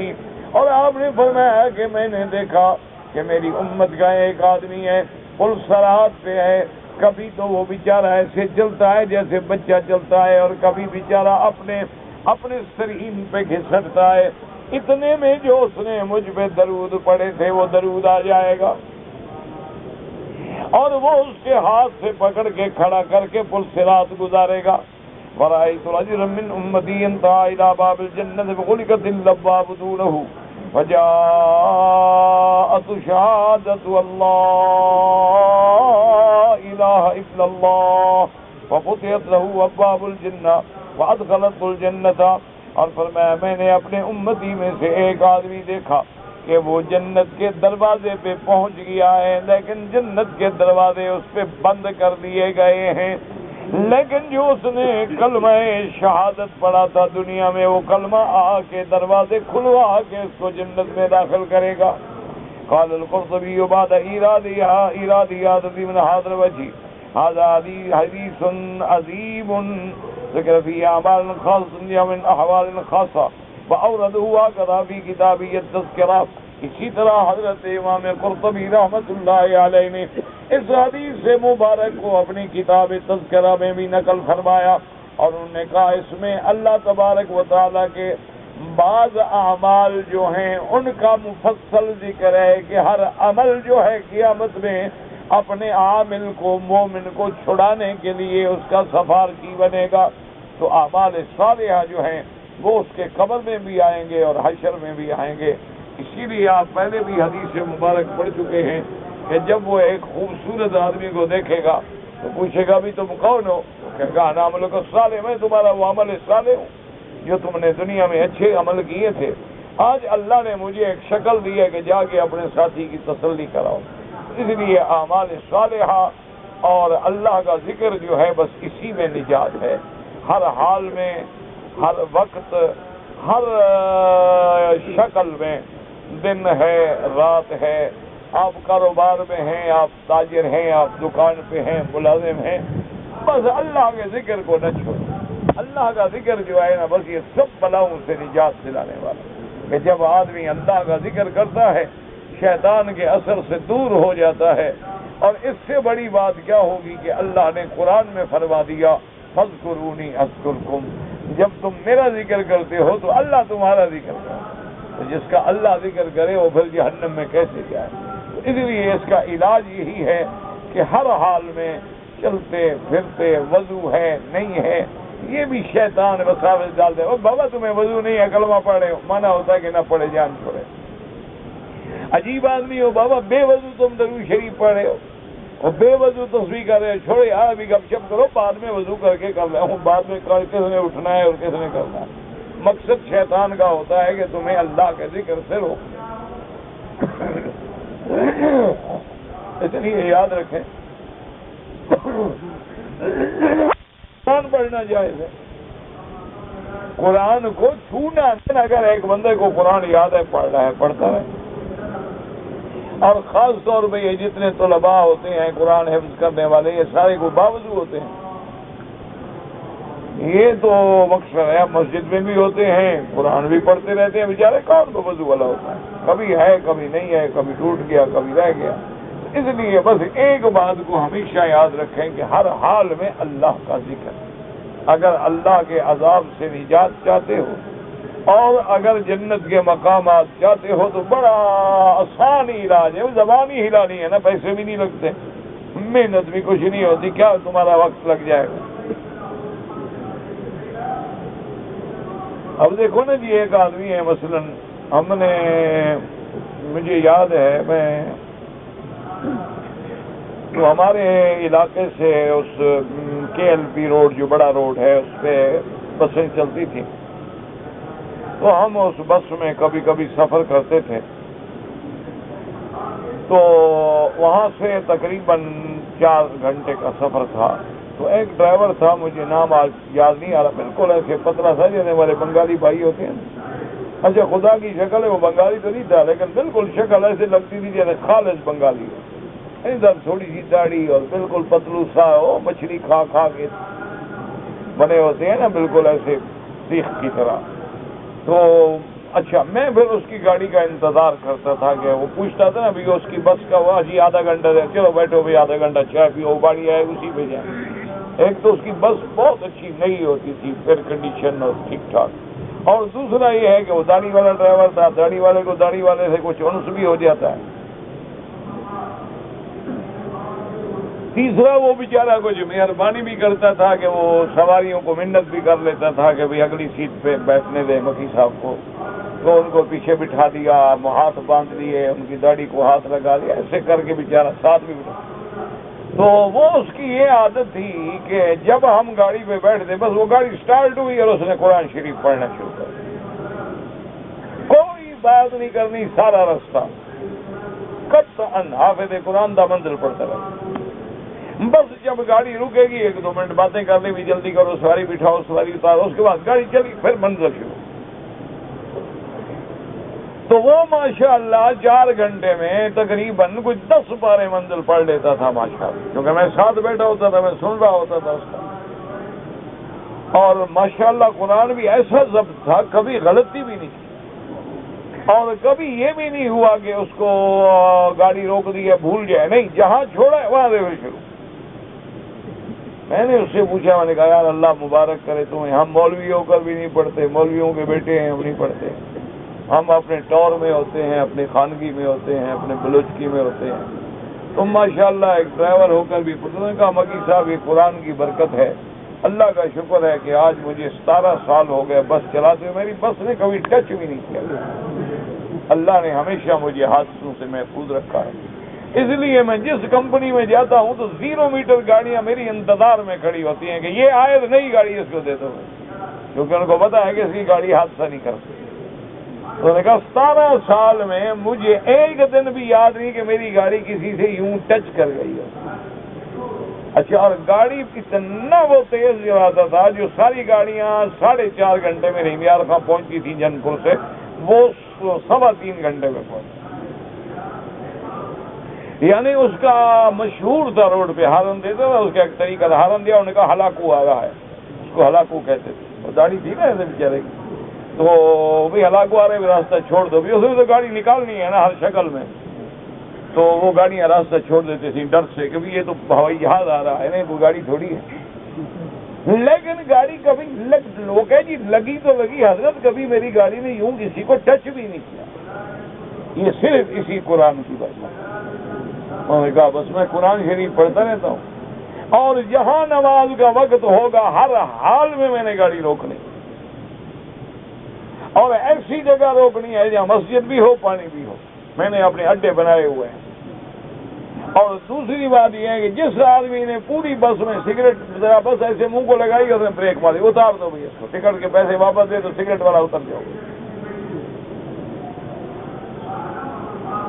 اور آپ نے فرمایا کہ میں نے دیکھا کہ میری امت کا ایک آدمی ہے، پل صراط پہ ہے، کبھی تو وہ بیچارہ ایسے چلتا ہے جیسے بچہ چلتا ہے، اور کبھی بیچارہ اپنے سرین پہ گھسٹتا ہے، اتنے میں جو اس نے مجھ پہ درود پڑے تھے وہ درود آ جائے گا اور وہ اس کے ہاتھ سے پکڑ کے کھڑا کر کے پل صراط گزارے گا۔ وَرَأَيْتُ رَجُلًا مِّنْ أُمَّتِي يَنْتَهِي إِلَىٰ بَابِ الْجَنَّةِ فَغُلِقَتِ الْأَبْوَابُ دُونَهُ وَجَاءَتْ شَهَادَةُ اللَّهِ إِلَٰهَ إِلَّا اللَّهُ فَفُتِحَتْ لَهُ أَبْوَابُ الْجَنَّةِ وَأَدْخَلَتْهُ الْجَنَّةَ۔ اور فرمایا میں نے اپنے امتی میں سے ایک آدمی دیکھا کہ وہ جنت کے دروازے پہ پہنچ گیا ہے، لیکن جنت کے دروازے اس پہ بند کر دیے گئے ہیں، لیکن جو اس نے کلمہ شہادت پڑھا تھا دنیا میں، وہ کلمہ آ کے دروازے کھلوا کے اس کو جنت میں داخل کرے گا۔ قال القرطبی بعد ایرادها من هذا الوجه هذا حدیث عظیم ذکر فی اعمال خاصة من احوال خاصة وأورده هكذا في كتابه التذکرہ۔ اسی طرح حضرت امام قرطبی رحمۃ اللہ علیہ نے اس حدیث سے مبارک کو اپنی کتاب تذکرہ میں بھی نقل فرمایا، اور انہوں نے کہا اس میں اللہ تبارک و تعالیٰ کے بعض اعمال جو ہیں ان کا مفصل ذکر ہے کہ ہر عمل جو ہے قیامت میں اپنے عامل کو مومن کو چھڑانے کے لیے اس کا سفارشی بنے گا، تو اعمال صالحہ جو ہیں وہ اس کے قبر میں بھی آئیں گے اور حشر میں بھی آئیں گے۔ اسی لیے آپ پہلے بھی حدیث مبارک پڑھ چکے ہیں کہ جب وہ ایک خوبصورت آدمی کو دیکھے گا تو پوچھے گا بھی تم کون ہو؟ تو کہے گا انا عملک الصالح، میں تمہارا وہ عمل صالح ہوں جو تم نے دنیا میں اچھے عمل کیے تھے۔ آج اللہ نے مجھے ایک شکل دی ہے کہ جا کے اپنے ساتھی کی تسلی کراؤ۔ اس لیے اعمال صالحہ اور اللہ کا ذکر جو ہے بس اسی میں نجات ہے۔ ہر حال میں، ہر وقت، ہر شکل میں، دن ہے، رات ہے، آپ کاروبار میں ہیں، آپ تاجر ہیں، آپ دکان پہ ہیں، ملازم ہیں، بس اللہ کے ذکر کو نہ چھوڑو۔ اللہ کا ذکر جو ہے نا بس یہ سب بلاؤں سے نجات دلانے والا کہ جب آدمی اللہ کا ذکر کرتا ہے شیطان کے اثر سے دور ہو جاتا ہے۔ اور اس سے بڑی بات کیا ہوگی کہ اللہ نے قرآن میں فرما دیا فاذکرونی اذکرکم، جب تم میرا ذکر کرتے ہو تو اللہ تمہارا ذکر کرے، تو جس کا اللہ ذکر کرے وہ پھر جہنم میں کیسے جائے؟ تو اس لیے اس کا علاج یہی ہے کہ ہر حال میں چلتے پھرتے، وضو ہے نہیں ہے یہ بھی شیطان وساوس ڈال دے، بابا تمہیں وضو نہیں ہے کلمہ پڑھے ہو، منع ہوتا ہے کہ نہ پڑھے، جان چھوڑے۔ عجیب آدمی ہو، بابا بے وضو تم درود شریف پڑھے ہو اور بے وضو تصویر کر رہے ہو، چھوڑے یار ابھی گپ شپ کرو، بعد میں وضو کر کے کر رہا ہوں، بعد میں کس نے اٹھنا ہے اور کس نے کرنا ہے۔ مقصد شیطان کا ہوتا ہے کہ تمہیں اللہ کے ذکر سے روک، اس لیے یاد رکھیں قرآن پڑھنا جائز ہے، قرآن کو چھونا، اگر ایک بندے کو قرآن یاد ہے پڑھ رہا ہے پڑھتا ہے۔ اور خاص طور پہ یہ جتنے طلباء ہوتے ہیں قرآن حفظ کرنے والے یہ سارے کو باوضو ہوتے ہیں، یہ تو مقصد ہے، مسجد میں بھی ہوتے ہیں قرآن بھی پڑھتے رہتے ہیں، بیچارے کون کو وضو والا ہوتا ہے، کبھی ہے کبھی نہیں ہے، کبھی ٹوٹ گیا کبھی رہ گیا۔ اس لیے بس ایک بات کو ہمیشہ یاد رکھیں کہ ہر حال میں اللہ کا ذکر، اگر اللہ کے عذاب سے نجات چاہتے ہو اور اگر جنت کے مقامات چاہتے ہو تو بڑا آسان علاج ہے، زبان ہی ہلانی ہے نا، پیسے بھی نہیں لگتے، محنت بھی کچھ نہیں ہوتی، کیا تمہارا وقت لگ جائے گا۔ اب دیکھو نا جی، ایک آدمی ہے مثلا ہم نے، مجھے یاد ہے میں تو ہمارے علاقے سے اس کے ایل پی روڈ جو بڑا روڈ ہے اس پہ بسیں چلتی تھیں، تو ہم اس بس میں کبھی کبھی سفر کرتے تھے، تو وہاں سے تقریباً 4 گھنٹے کا سفر تھا۔ تو ایک ڈرائیور تھا، مجھے نام آج یاد نہیں آ رہا، بالکل ایسے پتلا تھا جیسے ہمارے بنگالی بھائی ہوتے ہیں، اچھا خدا کی شکل ہے، وہ بنگالی تو نہیں تھا لیکن بالکل شکل ایسے لگتی تھی جیسے خالص بنگالی ہے، ادھر تھوڑی سی داڑھی اور بالکل پتلو سا، وہ مچھلی کھا کھا کے بنے ہوتے ہیں نا بالکل ایسے سیخ کی طرح۔ تو اچھا میں پھر اس کی گاڑی کا انتظار کرتا تھا کہ وہ پوچھتا تھا نا بھی اس کی بس کا وہ جی آدھا گھنٹہ ہے، چلو بیٹھو بھی آدھا گھنٹہ چائے پیو، گاڑی آئے اسی پہ جائیں۔ ایک تو اس کی بس بہت اچھی نئی ہوتی تھی، ایئر کنڈیشن اور ٹھیک ٹھاک، اور دوسرا یہ ہے کہ وہ داڑھی والا ڈرائیور تھا، داڑھی والے کو داڑھی والے سے کچھ انس بھی ہو جاتا ہے۔ تیسرا وہ بیچارہ کچھ مہربانی بھی کرتا تھا کہ وہ سواریوں کو منت بھی کر لیتا تھا کہ بھئی اگلی سیٹ پہ بیٹھنے دیں مکی صاحب کو، تو ان کو پیچھے بٹھا دیا، ہاتھ باندھ لیے، ان کی داڑھی کو ہاتھ لگا دیا، ایسے کر کے بیچارہ ساتھ بھی بٹھا۔ تو وہ اس کی یہ عادت تھی کہ جب ہم گاڑی پہ بیٹھتے بس وہ گاڑی سٹارٹ ہوئی اور اس نے قرآن شریف پڑھنا شروع کر دیا، کوئی بات نہیں کرنی سارا رستہ، قطعاً حافظ قرآن دا منزل پڑھتا رہا۔ بس جب گاڑی رکے گی 1-2 منٹ باتیں کر لی، بھی جلدی کرو، سواری بٹھاؤ، سواری اتارو، اس کے بعد گاڑی چلی، پھر منزل شروع۔ تو وہ ماشاءاللہ 4 گھنٹے میں تقریباً کچھ 10 بارے منزل پڑھ لیتا تھا ماشاءاللہ، کیونکہ میں ساتھ بیٹھا ہوتا تھا، میں سن رہا ہوتا تھا اس کا، اور ماشاءاللہ قرآن بھی ایسا ضبط تھا، کبھی غلطی بھی نہیں کی، اور کبھی یہ بھی نہیں ہوا کہ اس کو گاڑی روک دی ہے بھول جائے، نہیں، جہاں چھوڑا ہے وہاں سے شروع۔ میں نے اس سے پوچھا، میں نے کہا یار اللہ مبارک کرے تمہیں، ہم مولوی ہو کر بھی نہیں پڑھتے، مولویوں کے بیٹے ہیں ہم نہیں پڑھتے، ہم اپنے ٹور میں ہوتے ہیں، اپنے خانگی میں ہوتے ہیں، اپنے بلوچکی میں ہوتے ہیں، تم ماشاءاللہ ایک ڈرائیور ہو کر بھی نے کہا مکی صاحب یہ قرآن کی برکت ہے، اللہ کا شکر ہے کہ آج مجھے 17 سال ہو گئے بس چلاتے ہوئے، میری بس نے کبھی ٹچ بھی نہیں کیا، اللہ نے ہمیشہ مجھے حادثوں سے محفوظ رکھا ہے۔ اس لیے میں جس کمپنی میں جاتا ہوں تو 0 میٹر گاڑیاں میری انتظار میں کھڑی ہوتی ہیں کہ یہ آئے تو نئی گاڑی اس کو دے دو، کیونکہ ان کو پتا ہے کہ اس کی گاڑی حادثہ نہیں کرتی۔ انہوں نے کہا 17 سال میں مجھے ایک دن بھی یاد نہیں کہ میری گاڑی کسی سے یوں ٹچ کر گئی ہے۔ اچھا، اور گاڑی اتنا وہ تیز چلاتا تھا جو ساری گاڑیاں 4.5 گھنٹے میں رحمیار خان پہنچتی تھی جن پور سے، وہ 3.25 گھنٹے میں پہنچی۔ یعنی اس کا مشہور تھا روڈ پہ ہارن دیتا تھا، اس کا ایک طریقہ تھا ہارن دیا، انہوں نے کہا ہلاکو آ رہا ہے، اس کو ہلاکو کہتے تھے، وہ داڑھی تھی نا ایسے بیچارے کی، تو بھائی ہلاکو آ رہے ہیں راستہ چھوڑ دو، بھی اس میں تو گاڑی نکالنی ہے نا ہر شکل میں، تو وہ گاڑیاں راستہ چھوڑ دیتے تھیں ڈر سے کہ یہ تو ہوائی جہاز آ رہا ہے نا، وہ گاڑی تھوڑی ہے۔ لیکن گاڑی کبھی لوگ ہے جی لگی تو لگی حضرت، کبھی میری گاڑی نے یوں کسی کو ٹچ بھی نہیں کیا، یہ صرف اسی قرآن کی برکت ہے۔ انہوں نے کہا بس میں قرآن شریف پڑھتا رہتا ہوں، اور جہاں نماز کا وقت ہوگا ہر حال میں نے گاڑی روکنی، اور ایسی جگہ روکنی ہے جہاں مسجد بھی ہو پانی بھی ہو، میں نے اپنے اڈے بنائے ہوئے ہیں۔ اور دوسری بات یہ ہے کہ جس آدمی نے پوری بس میں سگریٹ ذرا بس ایسے منہ کو لگائی اس نے بریک ماری، اتار دو بھائی اس کو، ٹکٹ کے پیسے واپس دے تو سگریٹ والا اتر جاؤ۔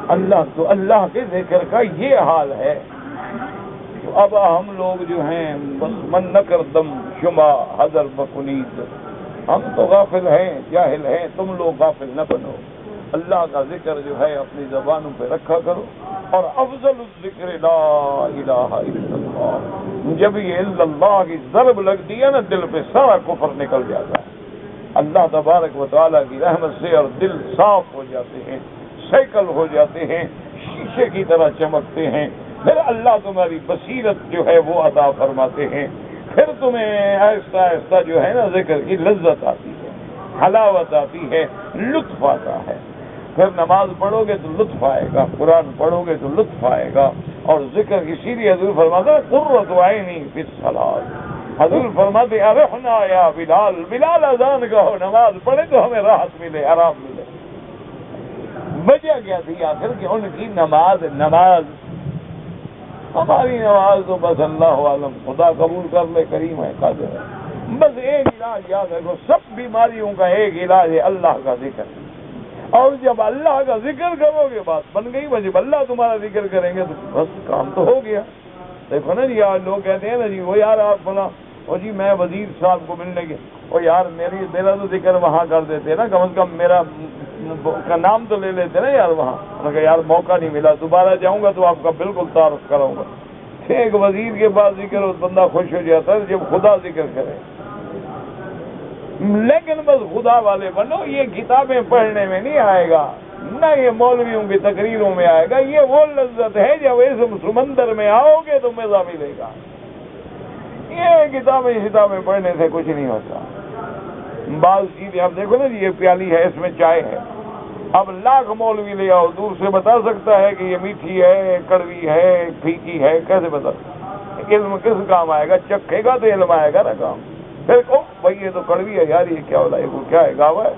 اللہ کے ذکر کا یہ حال ہے۔ اب ہم لوگ جو ہیں بس من نہ کر دم شما حضر بکنید، ہم تو غافل ہیں، جاہل ہیں، تم لوگ غافل نہ بنو۔ اللہ کا ذکر جو ہے اپنی زبانوں پہ رکھا کرو، اور افضل الذکر لا الہ الا اللہ۔ جب یہ الا اللہ کی ضرب لگتی ہے نا دل پہ، سارا کفر نکل جاتا ہے اللہ تبارک و تعالیٰ کی رحمت سے، اور دل صاف ہو جاتے ہیں، سیکل ہو جاتے ہیں، شیشے کی طرح چمکتے ہیں، پھر اللہ تمہاری بصیرت جو ہے وہ عطا فرماتے ہیں، پھر تمہیں آہستہ آہستہ جو ہے نا ذکر کی لذت آتی ہے، حلاوت آتی ہے، لطف آتا ہے۔ پھر نماز پڑھو گے تو لطف آئے گا، قرآن پڑھو گے تو لطف آئے گا، اور ذکر اسی لیے حضور فرماتا ہے قرۃ عینی فی الصلاۃ۔ حضور فرماتے ارحنا یا بلال، بلال اذان کہو نماز پڑھے تو ہمیں راحت ملے، آرام ملے۔ وجہ کیا تھی آخر کہ ان کی نماز ہماری نماز تو بس اللہ عالم، خدا قبول کر لے، کریم ہے، قادر ہے۔ بس ایک علاج یاد رکھو، سب بیماریوں کا ایک علاج ہے اللہ کا ذکر، اور جب اللہ کا ذکر کرو گے بات بن گئی، جب اللہ تمہارا ذکر کریں گے تو بس کام تو ہو گیا۔ دیکھو نا جی، آج لوگ کہتے ہیں نا جی وہ یار آپ بنا اور جی میں وزیر صاحب کو ملنے کے، اور یار میرا تو ذکر وہاں کر دیتے نا، کم از کم میرا کا نام تو لے لیتے نا یار وہاں۔ انہوں نے کہا یار موقع نہیں ملا، دوبارہ جاؤں گا تو آپ کا بالکل تعارف کراؤں گا۔ ایک وزیر کے پاس ذکر ہو بندہ خوش ہو جاتا ہے جب خدا ذکر کرے۔ لیکن بس خدا والے بنو، یہ کتابیں پڑھنے میں نہیں آئے گا، نہ یہ مولویوں کی تقریروں میں آئے گا، یہ وہ لذت ہے جب اس سمندر میں آؤ گے تو مزہ ملے گا۔ یہ کتابیں پڑھنے سے کچھ نہیں ہوتا۔ بعض چیزیں اب دیکھو نا جی، یہ پیالی ہے اس میں چائے ہے، اب لاکھ مولوی لے آؤ، دور سے بتا سکتا ہے کہ یہ میٹھی ہے، کڑوی ہے، پھیکی ہے، کیسے بتا سکتا؟ علم کس کام آئے گا؟ چکھے گا تو علم آئے گا نا کام۔ پھر بھائی یہ تو کڑوی ہے یار، یہ کیا ہو رہا ہے، وہ کیا ہے، گاوا ہے۔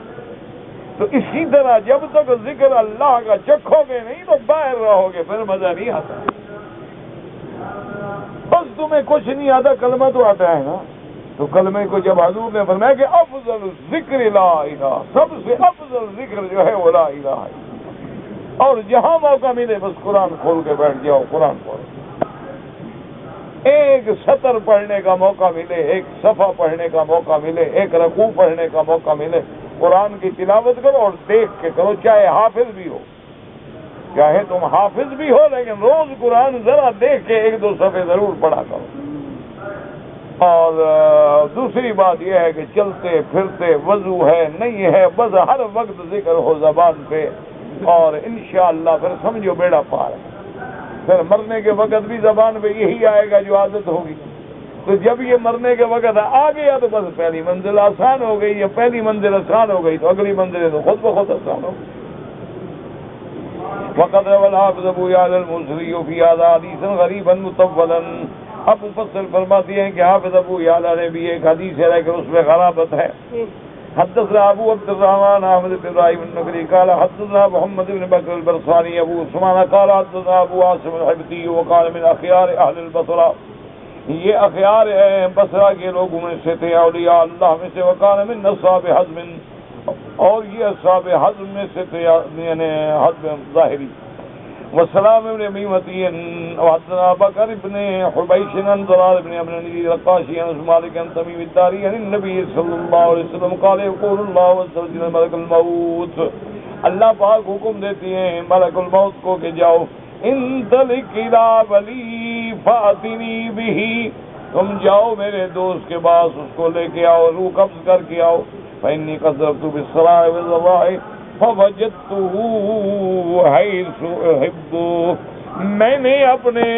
تو اسی طرح جب تک ذکر اللہ کا چکھو گے نہیں تو باہر رہو گے، پھر مزہ نہیں آتا۔ بس تمہیں کچھ نہیں آتا، کلمہ تو آتا ہے نا، تو کلمے کو جب حضور نے فرمایا کہ افضل ذکر لا الہ، سب سے افضل ذکر جو ہے وہ لا الہ ہے، اور جہاں موقع ملے بس قرآن کھول کے بیٹھ جاؤ، قرآن پڑھو۔ ایک سطر پڑھنے کا موقع ملے، ایک صفحہ پڑھنے کا موقع ملے، ایک رکوع پڑھنے کا موقع ملے، قرآن کی تلاوت کرو، اور دیکھ کے کرو، چاہے حافظ بھی ہو، چاہے تم حافظ بھی ہو، لیکن روز قرآن ذرا دیکھ کے 1-2 صفحے ضرور پڑھا کرو۔ اور دوسری بات یہ ہے کہ چلتے پھرتے وضو ہے نہیں ہے، بس ہر وقت ذکر ہو زبان پہ، اور انشاءاللہ پھر سمجھو بیڑا پار ہے۔ پھر مرنے کے وقت بھی زبان پہ یہی آئے گا جو عادت ہوگی، تو جب یہ مرنے کے وقت آ گیا تو بس پہلی منزل آسان ہو گئی، یا پہلی منزل آسان ہو گئی تو اگلی منزلیں تو خود بخود آسان ہو گئی۔ وقد روى الحافظ ابو يعلى المصري في هذا حديثا غريبا مطولا. اب مفسر فرماتے ہیں کہ حافظ ابو یعلا نے بھی ایک حدیث ہے لیکن اس میں غرابت ہے. حدثنا ابو عبد الرحمن احمد بن ابراہیم النخعی قال حدثنا محمد بن بکر البرسانی ابو عثمان قال حدثنا ابو عاصم الحبطی وقال من اخیار اہل البصرہ. یہ اخیار ہیں بصرہ کے لوگوں میں سے تھے، اولیاء اللہ میں سے. وقال من اصحاب حزم، اور یہ اصحاب حزم میں سے تھے، یعنی حزم ظاہری. وسلام بن میمتی وحدثنا بکر بن حبیش عن ضرار بن عمرو الرقاشی عن مالک عن تمیم الداری عن النبی صلی اللہ علیہ وسلم قال يقول اللہ عز وجل ملک الموت، اللہ پاک حکم دیتی ہیں ملک الموت کو کہ جاؤ، انطلق الی ولی فاتنی بہ، تم جاؤ میرے دوست کے پاس، اس کو لے کے آؤ، روح قبض کر کے آؤ. فإنی قصرت بالسراء والضراء فوجدته حيث احب، میں نے اپنے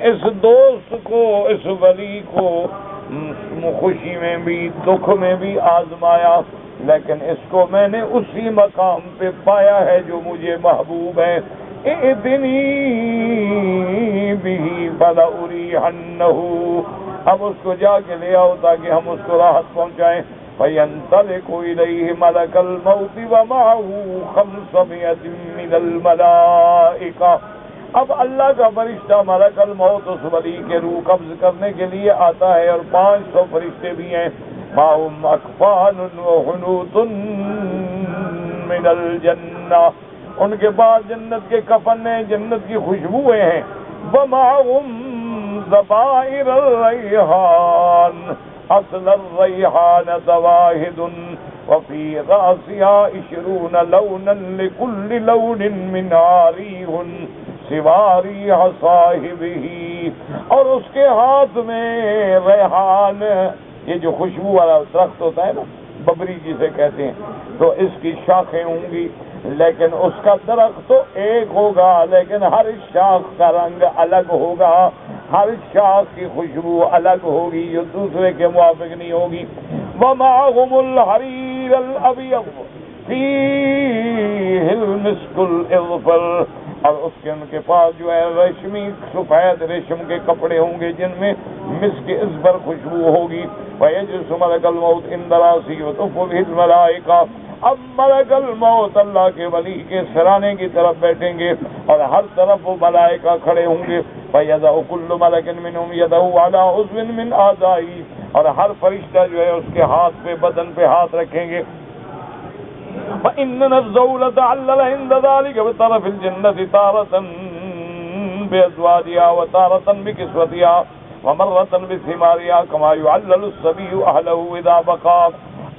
اس دوست کو، اس ولی کو خوشی میں بھی دکھ میں بھی آزمایا، لیکن اس کو میں نے اسی مقام پہ پایا ہے جو مجھے محبوب ہے. ائذنی بہ فلأریحنہ، اب اس کو جا کے لے آؤ تاکہ ہم اس کو راحت پہنچائیں. فینطلق الیہ ملک الموت ومعہ 500 من الملائکہ. اب اللہ کا فرشتہ ملک الموت اس ولی کے روح قبض کرنے کے لیے آتا ہے، اور 500 فرشتے بھی ہیں. معہم اکفان وحنوط من الجنہ، ان کے بعد جنت کے کفن ہیں، جنت کی خوشبوئیں ہیں. ومعہم زبائر الریحان، اصل الریحان زواہد وفی رأسها 20 لونا لكل لون منها ریح سوا ریح صاحبہ، اور اس کے ہاتھ میں ریحان، یہ جو خوشبو والا درخت ہوتا ہے نا، ببری جسے کہتے ہیں، تو اس کی شاخیں ہوں گی، لیکن اس کا درخت تو ایک ہوگا لیکن ہر شاخ کا رنگ الگ ہوگا، ہر شاخ کی خوشبو الگ ہوگی جو دوسرے کے موافق نہیں ہوگی. ومعهم الحریر الابیض فیہ المسک الاظفر، اور اس کے ان کے پاس جو ہے ریشمی سفید ریشم کے کپڑے ہوں گے جن میں مسک اظفر خوشبو ہوگی. فیجلس ملک الموت عند راسہ وتطوف بہ الملائکہ، اب ملک الموت اللہ کے ولی کے سرانے کی طرف بیٹھیں گے اور ہر طرف وہ ملائکہ کھڑے ہوں گے. فَيَضَعُ كُلُّ مَلَكٍ مِّنْهُمْ يَدَهُ عَلَىٰ عُضْوٍ مِّنْ أَعْضَائِهِ، اور ہر فرشتہ جو ہے اس کے ہاتھ پہ، بدن پہ ہاتھ رکھیں گے. فَإِنَّ الزَّوْلَ تَعَلَّلَ عِندَ ذَلِكَ بِطَرَفِ الْجَنَّةِ تَارَةً بِأَزْوَاجِهَا وَتَارَةً بِكِسْوَتِهَا وَمَرَّةً بِثِمَارِهَا كَمَا يُعَلَّلُ الصَّبِيُّ أَهْلَهُ إِذَا بَقَىٰ.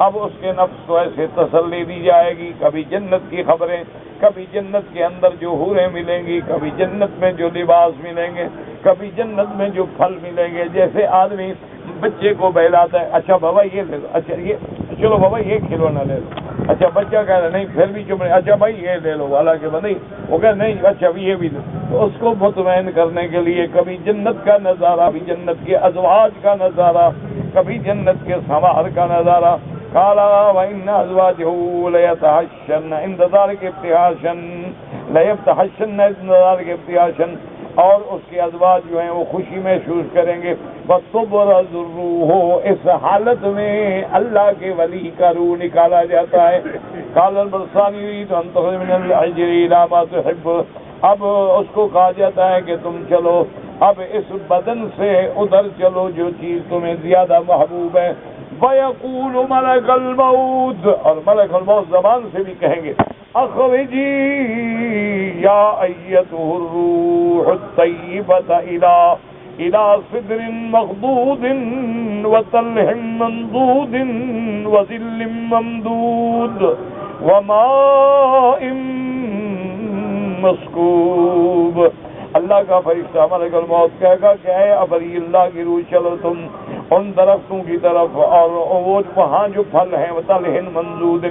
اب اس کے نفس کو ایسے تسلی دی جائے گی، کبھی جنت کی خبریں، کبھی جنت کے اندر جو حوریں ملیں گی، کبھی جنت میں جو لباس ملیں گے، کبھی جنت میں جو پھل ملیں گے. جیسے آدمی بچے کو بہلاتا ہے، اچھا بابا یہ لے لو، اچھا یہ چلو بابا یہ کھلونا لے لو، اچھا بچہ کہہ رہا نہیں، پھر بھی چپ رہے، اچھا بھائی یہ لے لو، حالانکہ نہیں، وہ کہہ نہیں اچھا یہ بھی لو. تو اس کو مطمئن کرنے کے لیے کبھی جنت کا نظارہ، کبھی جنت کے ازواج کا نظارہ، کبھی جنت کے ثمار کا نظارہ. قال وإن أزواجه ليتحشن عند ذلك ابتهاشا، ليبتحشن عند ذلك ابتهاشا، اور اس کے ازواج جو ہیں وہ خوشی محسوس کریں گے. وتبرز الروح، اس حالت میں اللہ کے ولی کا روح نکالا جاتا ہے. قال البرسانی يريد أن تخرج من الحجر إلى ما تحب، اب اس کو کہا جاتا ہے کہ تم چلو اب اس بدن سے ادھر چلو جو چیز تمہیں زیادہ محبوب ہے. وَيَقُولُ مَلَكَ الْمَوْتِ، اور ملک الموت زبان سے بھی کہیں گے اخرجی یا ایتہ الروح الطیبۃ الی صدر مخضود وطلح منضود وظل ممدود وماء مسکوب. اللہ کا فرشتہ ملک الموت کہے گا کہ اے ابری اللہ کی روح چلو تم ان درختوں کی طرف، اور وہ وہاں جو پھل ہیں وطلح منضود،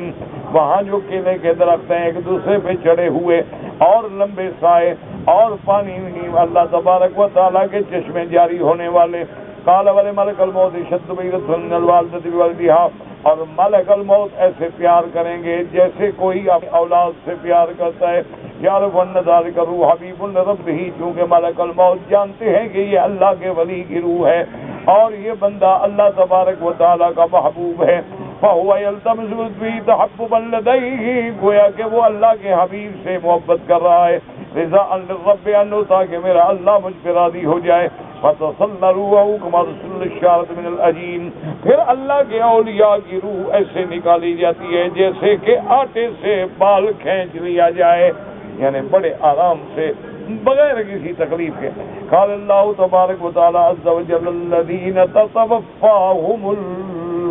وہاں جو کیلے کے درخت ہیں ایک دوسرے پہ چڑھے ہوئے اور لمبے سائے اور پانی اللہ تبارک و تعالیٰ کے چشمے جاری ہونے والے. قال والے ملک الموت شد بیرت من الوالدۃ بولدہا، اور ملک الموت ایسے پیار کریں گے جیسے کوئی اپنی اولاد سے پیار کرتا ہے. یعرف ان ذلک الروح حبیب لربہ، چونکہ ملک الموت جانتے ہیں کہ یہ اللہ کے ولی کی روح ہے اور یہ بندہ اللہ تبارک و تعالیٰ کا محبوب ہے. فهو يلتمس به تحببا لديه، گویا کہ وہ اللہ کے حبیب سے محبت کر رہا ہے. رضا للرب انه، تاکہ میرا اللہ مجھ پہ راضی ہو جائے. فتصل روحه كما تصل الشارة من العجين، پھر اللہ کے اولیاء کی روح ایسے نکالی جاتی ہے جیسے کہ آٹے سے بال کھینچ لیا جائے، یعنی بڑے آرام سے بغیر کسی تکلیف کے. قال اللہ تبارک و تعالی عز وجل الذین تتوفاهم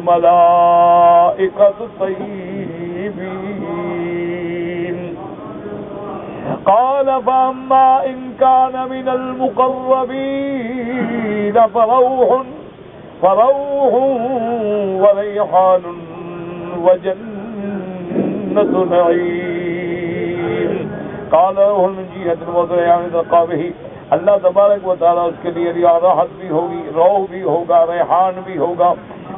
الملائکۃ الطیبین. قال فأما إن كان من المقربين فروح وريحان وجنة نعيم. قال روح من جهة وريحان ثقابه، اللہ تبارک و تعالیٰ اس کے لیے راحت بھی ہوگی، روح بھی ہوگا، ریحان بھی ہوگا،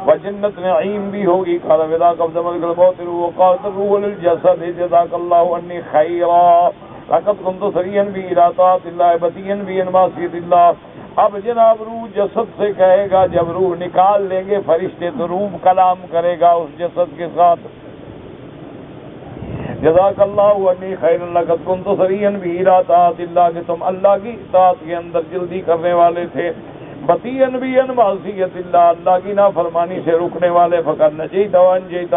وجنت نعیم بھی ہوگی. قال وذا قبض ملک الموت وقالت الروح للجسد جزاك الله عني خيرا لقد كنت سريا بي الى طاعة الله بطيا بي عن معصية الله. اب جناب روح جسد سے کہے گا، جب روح نکال لیں گے فرشتے تو روح کلام کرے گا اس جسد کے ساتھ. جزاک اللہ عنی خیر لقد كنت سريا بي الى طاعة الله، کہ تم اللہ کی اطاعت کے اندر جلدی کرنے والے تھے. بطیًا بی عن معصیت اللہ، اللہ کی نافرمانی سے رکنے والے. فقد نجیت وانجیت،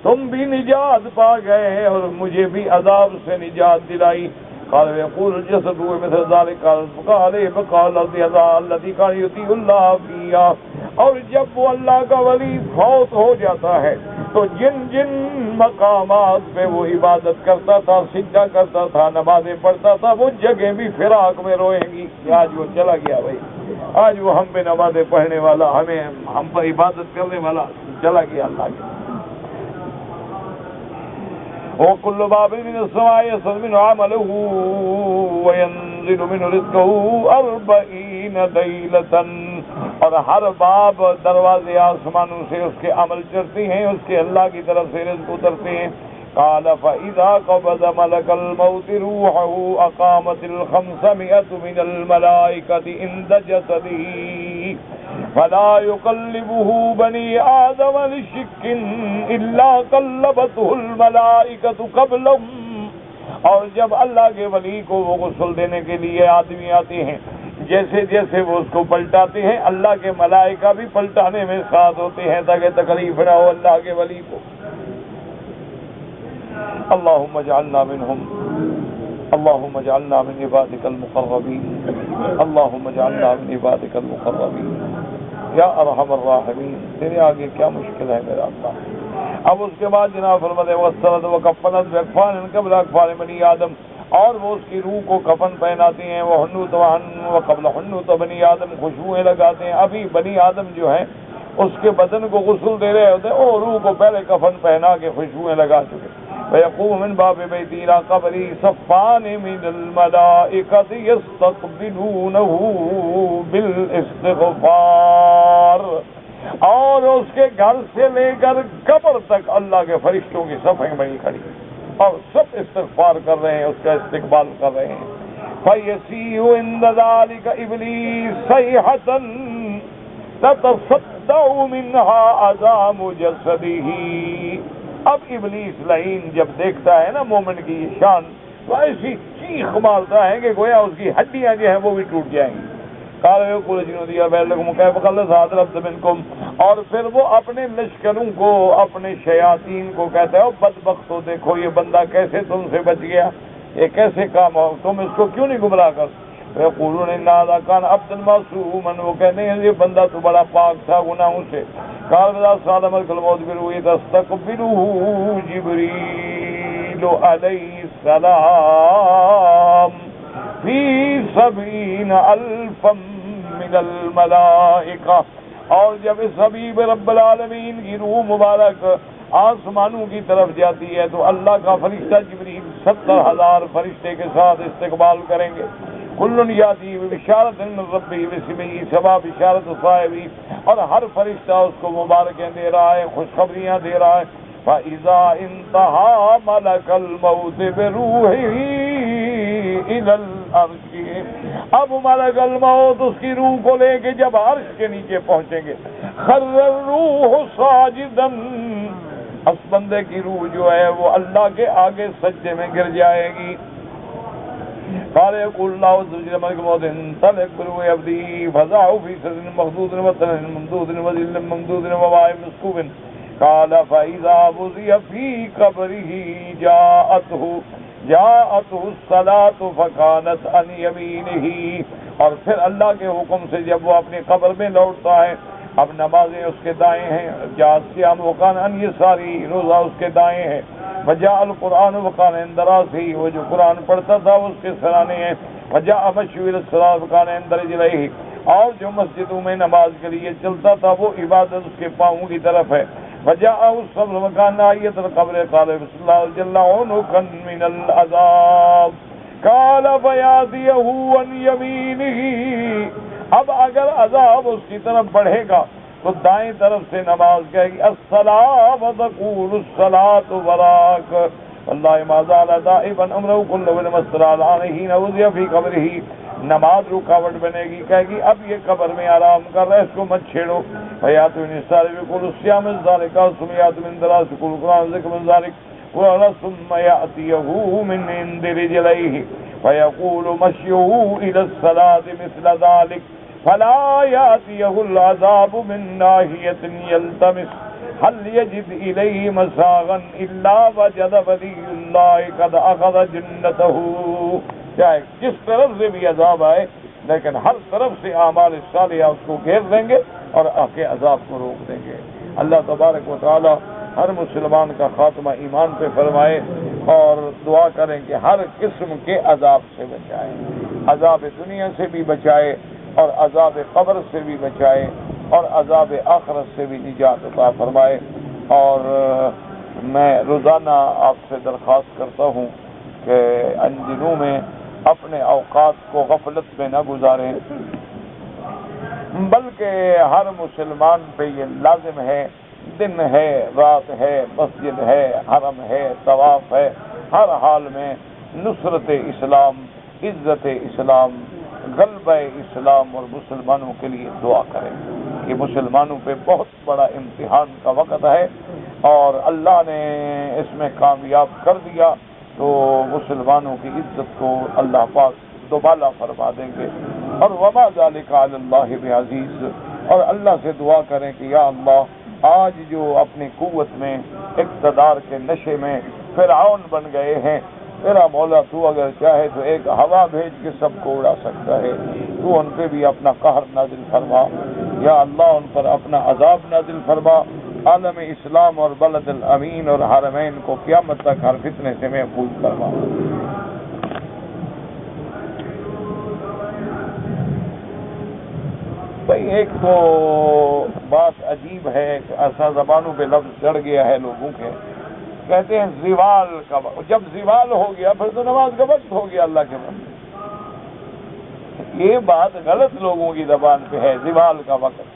تم بھی نجات پا گئے اور مجھے بھی عذاب سے نجات دلائی. قال يقول الجسد مثل ذلك قال بقال الذي كان يطيع الله فيها. اور جب وہ اللہ کا ولی فوت ہو جاتا ہے تو جن جن مقامات پہ وہ عبادت کرتا تھا، سجدہ کرتا تھا، نمازیں پڑھتا تھا، وہ جگہ بھی فراق میں روئیں گی کہ آج وہ چلا گیا بھائی، آج وہ ہم پہ نمازیں پڑھنے والا، ہم پر عبادت کرنے والا چلا گیا اللہ کے. وَكُلُّ بَابٍ مِّنَ السَّمَاءِ يَصْعُدُ مِنْهُ عَمَلُهُ وَيَنزِلُ مِنْهُ رِزْقُهُ 40 لَيْلَةً، اور ہر باب دروازے آسمانوں سے اس کے عمل چڑھتے ہیں، اس کے اللہ کی طرف سے رزق اترتے ہیں. قال فإذا قبض ملك الموت روحه أقامت 500 من الملائكة عند جسده فلا يقلبه بني آدم لشك إلا قلبته الملائكة قبلهم. اور جب اللہ کے ولی کو وہ غسل دینے کے لیے آدمی آتے ہیں، جیسے جیسے وہ اس کو پلٹاتے ہیں اللہ کے ملائکہ بھی پلٹانے میں ساتھ ہوتے ہیں تاکہ تکلیف نہ ہو اللہ کے ولی کو. اللهم اجعلنا منهم، اللهم اجعلنا من عبادك المقربين، اللهم اجعلنا من عبادك المقربين یا ارحم الراحمین. تیرے آگے کیا مشکل ہے میرا اللہ. اب اس کے بعد جناب فرماتے ہیں وَسَّلَتْ وَكَفَّنَتْ بِأَكْفَانٍ قَبْلَ أَكْفَانِ بَنِي آدم، اور وہ اس کی روح کو کفن پہناتے ہیں. وَحُنُّوتَ وَقَبْلَ حُنُّوتَ بَنِي آدم، خوشبوئیں لگاتے ہیں. ابھی بنی آدم جو ہیں اس کے بدن کو غسل دے رہے ہوتے ہیں، اور روح کو پہلے کفن پہنا کے خوشبوئیں لگا چکے. وَيَقُومُ مِنْ بَابِ بَيْتِهِ إِلَىٰ قَبْرِهِ صَفَّانِ مِنَ الْمَلَائِكَةِ يَسْتَقْبِلُونَهُ بِالْإِسْتِغْفَارِ، اور اس کے گھر سے لے کر قبر تک اللہ کے فرشتوں کی صفیں بنی کھڑی اور سب استغفار کر رہے ہیں، اس کا استقبال کر رہے ہیں. فَيَسِيحُ عِنْدَ ذَلِكَ إِبْلِيسُ صَيْحَةً تَتَصَدَّعُ مِنْهَا عَظَامُ جَسَدِهِ. اب ابلیس لعین جب دیکھتا ہے نا مومن کی یہ شان تو ایسی چیخ مارتا ہے کہ گویا اس کی ہڈیاں جو ہیں وہ بھی ٹوٹ جائیں گی. اور پھر وہ اپنے لشکروں کو، اپنے شیاطین کو کہتا ہے بدبختو، دیکھو یہ بندہ کیسے تم سے بچ گیا، یہ کیسے کام ہو، تم اس کو کیوں نہیں گمراہ کر. یقولون ان ھذا کان عبدا معصوما، وہ کہتے ہیں یہ بندہ تو بڑا پاک تھا گناہوں سے. قال اذا صعد ملك الموت بروحه تستقبله جبريل عليه السلام في 70,000 من الملائكة. اور جب اس حبیب رب العالمین کی روح مبارک آسمانوں کی طرف جاتی ہے تو اللہ کا فرشتہ جبریل 70,000 فرشتے کے ساتھ استقبال کریں گے. کل یاتی بشارت من ربی بسمہ سبا بشارت صاحبی، اور ہر فرشتہ اس کو مبارکیں دے رہا ہے، خوشخبریاں دے رہا ہے. فَإِذَا انتہا مَلَكَ الْمَوْتِ بِرُوحِهِ إلى العرش. اب ملک الموت اس کی روح کو لے کے جب عرش کے نیچے پہنچیں گے، خر الروح ساجدا، اس بندے کی روح جو ہے وہ اللہ کے آگے سجدے میں گر جائے گی. قال يقول الله عز وجل ملك الموت انطلق بروح عبدي فزعوا في سدر مخضود وطن ممدود وذل ممدود وماء مسكوب. قال فإذا وضع في قبره جاءته الصلاة فكانت عن يمينه. اور پھر اللہ کے حکم سے جب وہ اپنی قبر میں لوٹتا ہے، اب نمازیں اس کے دائیں ہیں، جاء الصيام وكان عن يساره، روزہ اس کے دائیں ہیں. وجاء القرآن وكان عند راسه، وہ جو قرآن پڑھتا تھا اس کے سرانے ہیں. وجاء مشي إلى الصلاة وكان عند رجليه، اور جو مسجدوں میں نماز کے لیے چلتا تھا وہ عبادت اس کے پاؤں کی طرف ہے. وجاء الصبر وكان ناحية القبر. قال بسم الله جل عنقا من العذاب. قال فيأتيه عن يمينه، اب اگر عذاب اس کی طرف بڑھے گا تو دائیں طرف سے نماز کہے گی الصلاۃ وتقول الصلاۃ وراک. اللہ ما زال دائبا امره كله مستر علیہ نوذ فی قبره. نماز رکاوٹ بنے گی، کہے گی اب یہ قبر میں آرام کر رہا ہے، اس کو مت چھیڑو. فیات من سارے بقول الصيام ذلك سمیات من دراس کل قرآن ذکر من ذلك ثم يأتيه من عند رجليه فيقول مشيه إلى الصلاة مثل ذلك فلا يأتيه العذاب من ناحية يلتمس هل يجد إليه مساغا إلا وجد ولي الله قد أخذ جنته. چاہے جس طرف سے بھی عذاب آئے لیکن ہر طرف سے اعمال صالحہ اس کو گھیر دیں گے اور آ کے عذاب کو روک دیں گے. اللہ تبارک و تعالی ہر مسلمان کا خاتمہ ایمان پہ فرمائے، اور دعا کریں کہ ہر قسم کے عذاب سے بچائے، عذاب دنیا سے بھی بچائے اور عذاب قبر سے بھی بچائے اور عذاب آخرت سے بھی نجات عطا فرمائے. اور میں روزانہ آپ سے درخواست کرتا ہوں کہ ان دنوں میں اپنے اوقات کو غفلت میں نہ گزاریں، بلکہ ہر مسلمان پہ یہ لازم ہے، دن ہے، رات ہے، مسجد ہے، حرم ہے، طواف ہے، ہر حال میں نصرت اسلام، عزت اسلام، غلبہ اسلام اور مسلمانوں کے لیے دعا کریں. کہ مسلمانوں پہ بہت بڑا امتحان کا وقت ہے اور اللہ نے اس میں کامیاب کر دیا تو مسلمانوں کی عزت کو اللہ پاک دوبالا فرما دیں گے. اور وما ذلک علی اللہ بعزیز، اور اللہ سے دعا کریں کہ یا اللہ آج جو اپنی قوت میں اقتدار کے نشے میں فرعون بن گئے ہیں، میرا مولا تو اگر چاہے تو ایک ہوا بھیج کے سب کو اڑا سکتا ہے، تو ان پہ بھی اپنا قہر نازل فرما. یا اللہ ان پر اپنا عذاب نازل فرما. عالم اسلام اور بلد الامین اور حرمین کو قیامت تک ہر فتنے سے محفوظ فرما. بھائی ایک تو بات عجیب ہے کہ ایسا زبانوں پہ لفظ چڑھ گیا ہے لوگوں کے، کہتے ہیں زوال کا وقت. جب زوال ہو گیا پھر تو نماز کا وقت ہو گیا. اللہ کے بندے، یہ بات غلط لوگوں کی زبان پہ ہے، زوال کا وقت.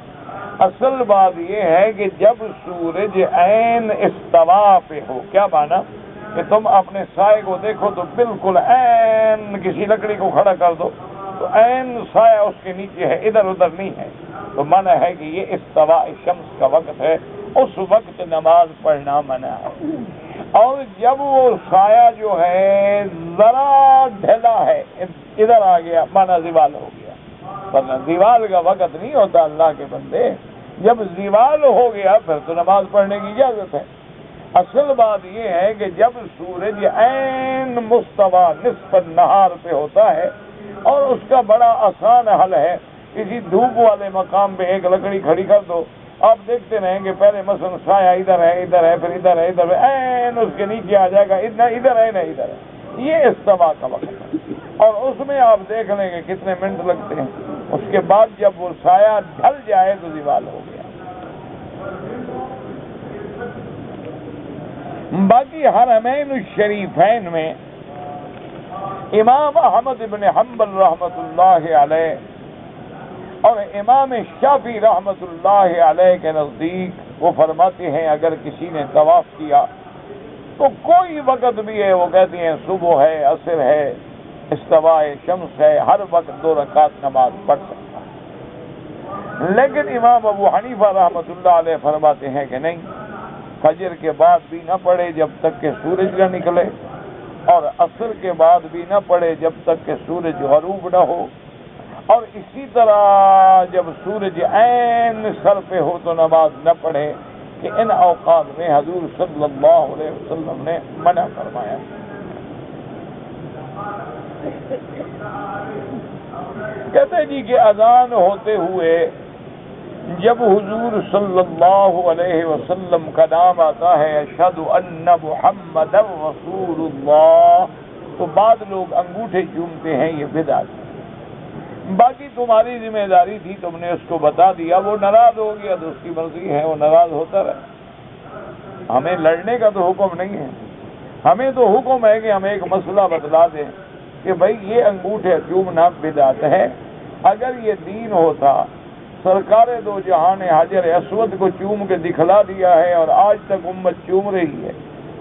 اصل بات یہ ہے کہ جب سورج عین استوا پہ ہو. کیا مانا؟ کہ تم اپنے سائے کو دیکھو تو بالکل عین کسی لکڑی کو کھڑا کر دو تو عین سایہ اس کے نیچے ہے، ادھر ادھر نہیں ہے، تو منع ہے کہ یہ استوا شمس کا وقت ہے، اس وقت نماز پڑھنا منع ہے. اور جب وہ سایہ جو ہے ذرا ڈھلا ہے، ادھر آ گیا، مانا زوال ہو گیا. ورنہ زوال کا وقت نہیں ہوتا اللہ کے بندے. جب زوال ہو گیا پھر تو نماز پڑھنے کی اجازت ہے. اصل بات یہ ہے کہ جب سورج عین مستوا نصف النہار پہ ہوتا ہے، اور اس کا بڑا آسان حل ہے، کسی دھوپ والے مقام پہ ایک لکڑی کھڑی کر دو، آپ دیکھتے رہیں گے پہلے مثلا سایہ ادھر ہے، ادھر ہے، پھر ادھر ہے، ادھر ہے، عین اس کے نیچے آ جائے گا، ادھر ہے نہ ادھر ہے. یہ استوا کا وقت ہے، اور اس میں آپ دیکھ لیں گے کتنے منٹ لگتے ہیں. اس کے بعد جب وہ سایہ ڈھل جائے تو زوال ہو گیا. باقی حرمین الشریفین میں امام احمد بن حنبل رحمۃ اللہ علیہ اور امام شافعی رحمۃ اللہ علیہ کے نزدیک وہ فرماتے ہیں اگر کسی نے طواف کیا تو کوئی وقت بھی ہے، وہ کہتے ہیں صبح ہے، عصر ہے، استواء شمس ہے، ہر وقت 2 رکعت نماز پڑھ سکتا ہے۔ لیکن امام ابو حنیفہ رحمۃ اللہ علیہ فرماتے ہیں کہ نہیں، فجر کے بعد بھی نہ پڑھے جب تک کہ سورج نہ نکلے، اور عصر کے بعد بھی نہ پڑھے جب تک کہ سورج غروب نہ ہو، اور اسی طرح جب سورج عین سر پہ ہو تو نماز نہ پڑھے، کہ ان اوقات میں حضور صلی اللہ علیہ وسلم نے منع فرمایا۔ کہتے ہیں جی کہ اذان ہوتے ہوئے جب حضور صلی اللہ علیہ وسلم کا نام آتا ہے اشہد ان محمد رسول اللہ، تو بعض لوگ انگوٹھے چومتے ہیں، یہ بدعت ہے۔ باقی تمہاری ذمہ داری تھی، تم نے اس کو بتا دیا، وہ ناراض ہو گیا تو اس کی مرضی ہے، وہ ناراض ہوتا رہے۔ ہمیں لڑنے کا تو حکم نہیں ہے، ہمیں تو حکم ہے کہ ہم ایک مسئلہ بتلا دیں کہ بھائی یہ انگوٹھے چومنا بدعت ہے۔ اگر یہ دین ہوتا، سرکار دو جہاں نے حجر اسود کو چوم کے دکھلا دیا ہے اور آج تک امت چوم رہی ہے،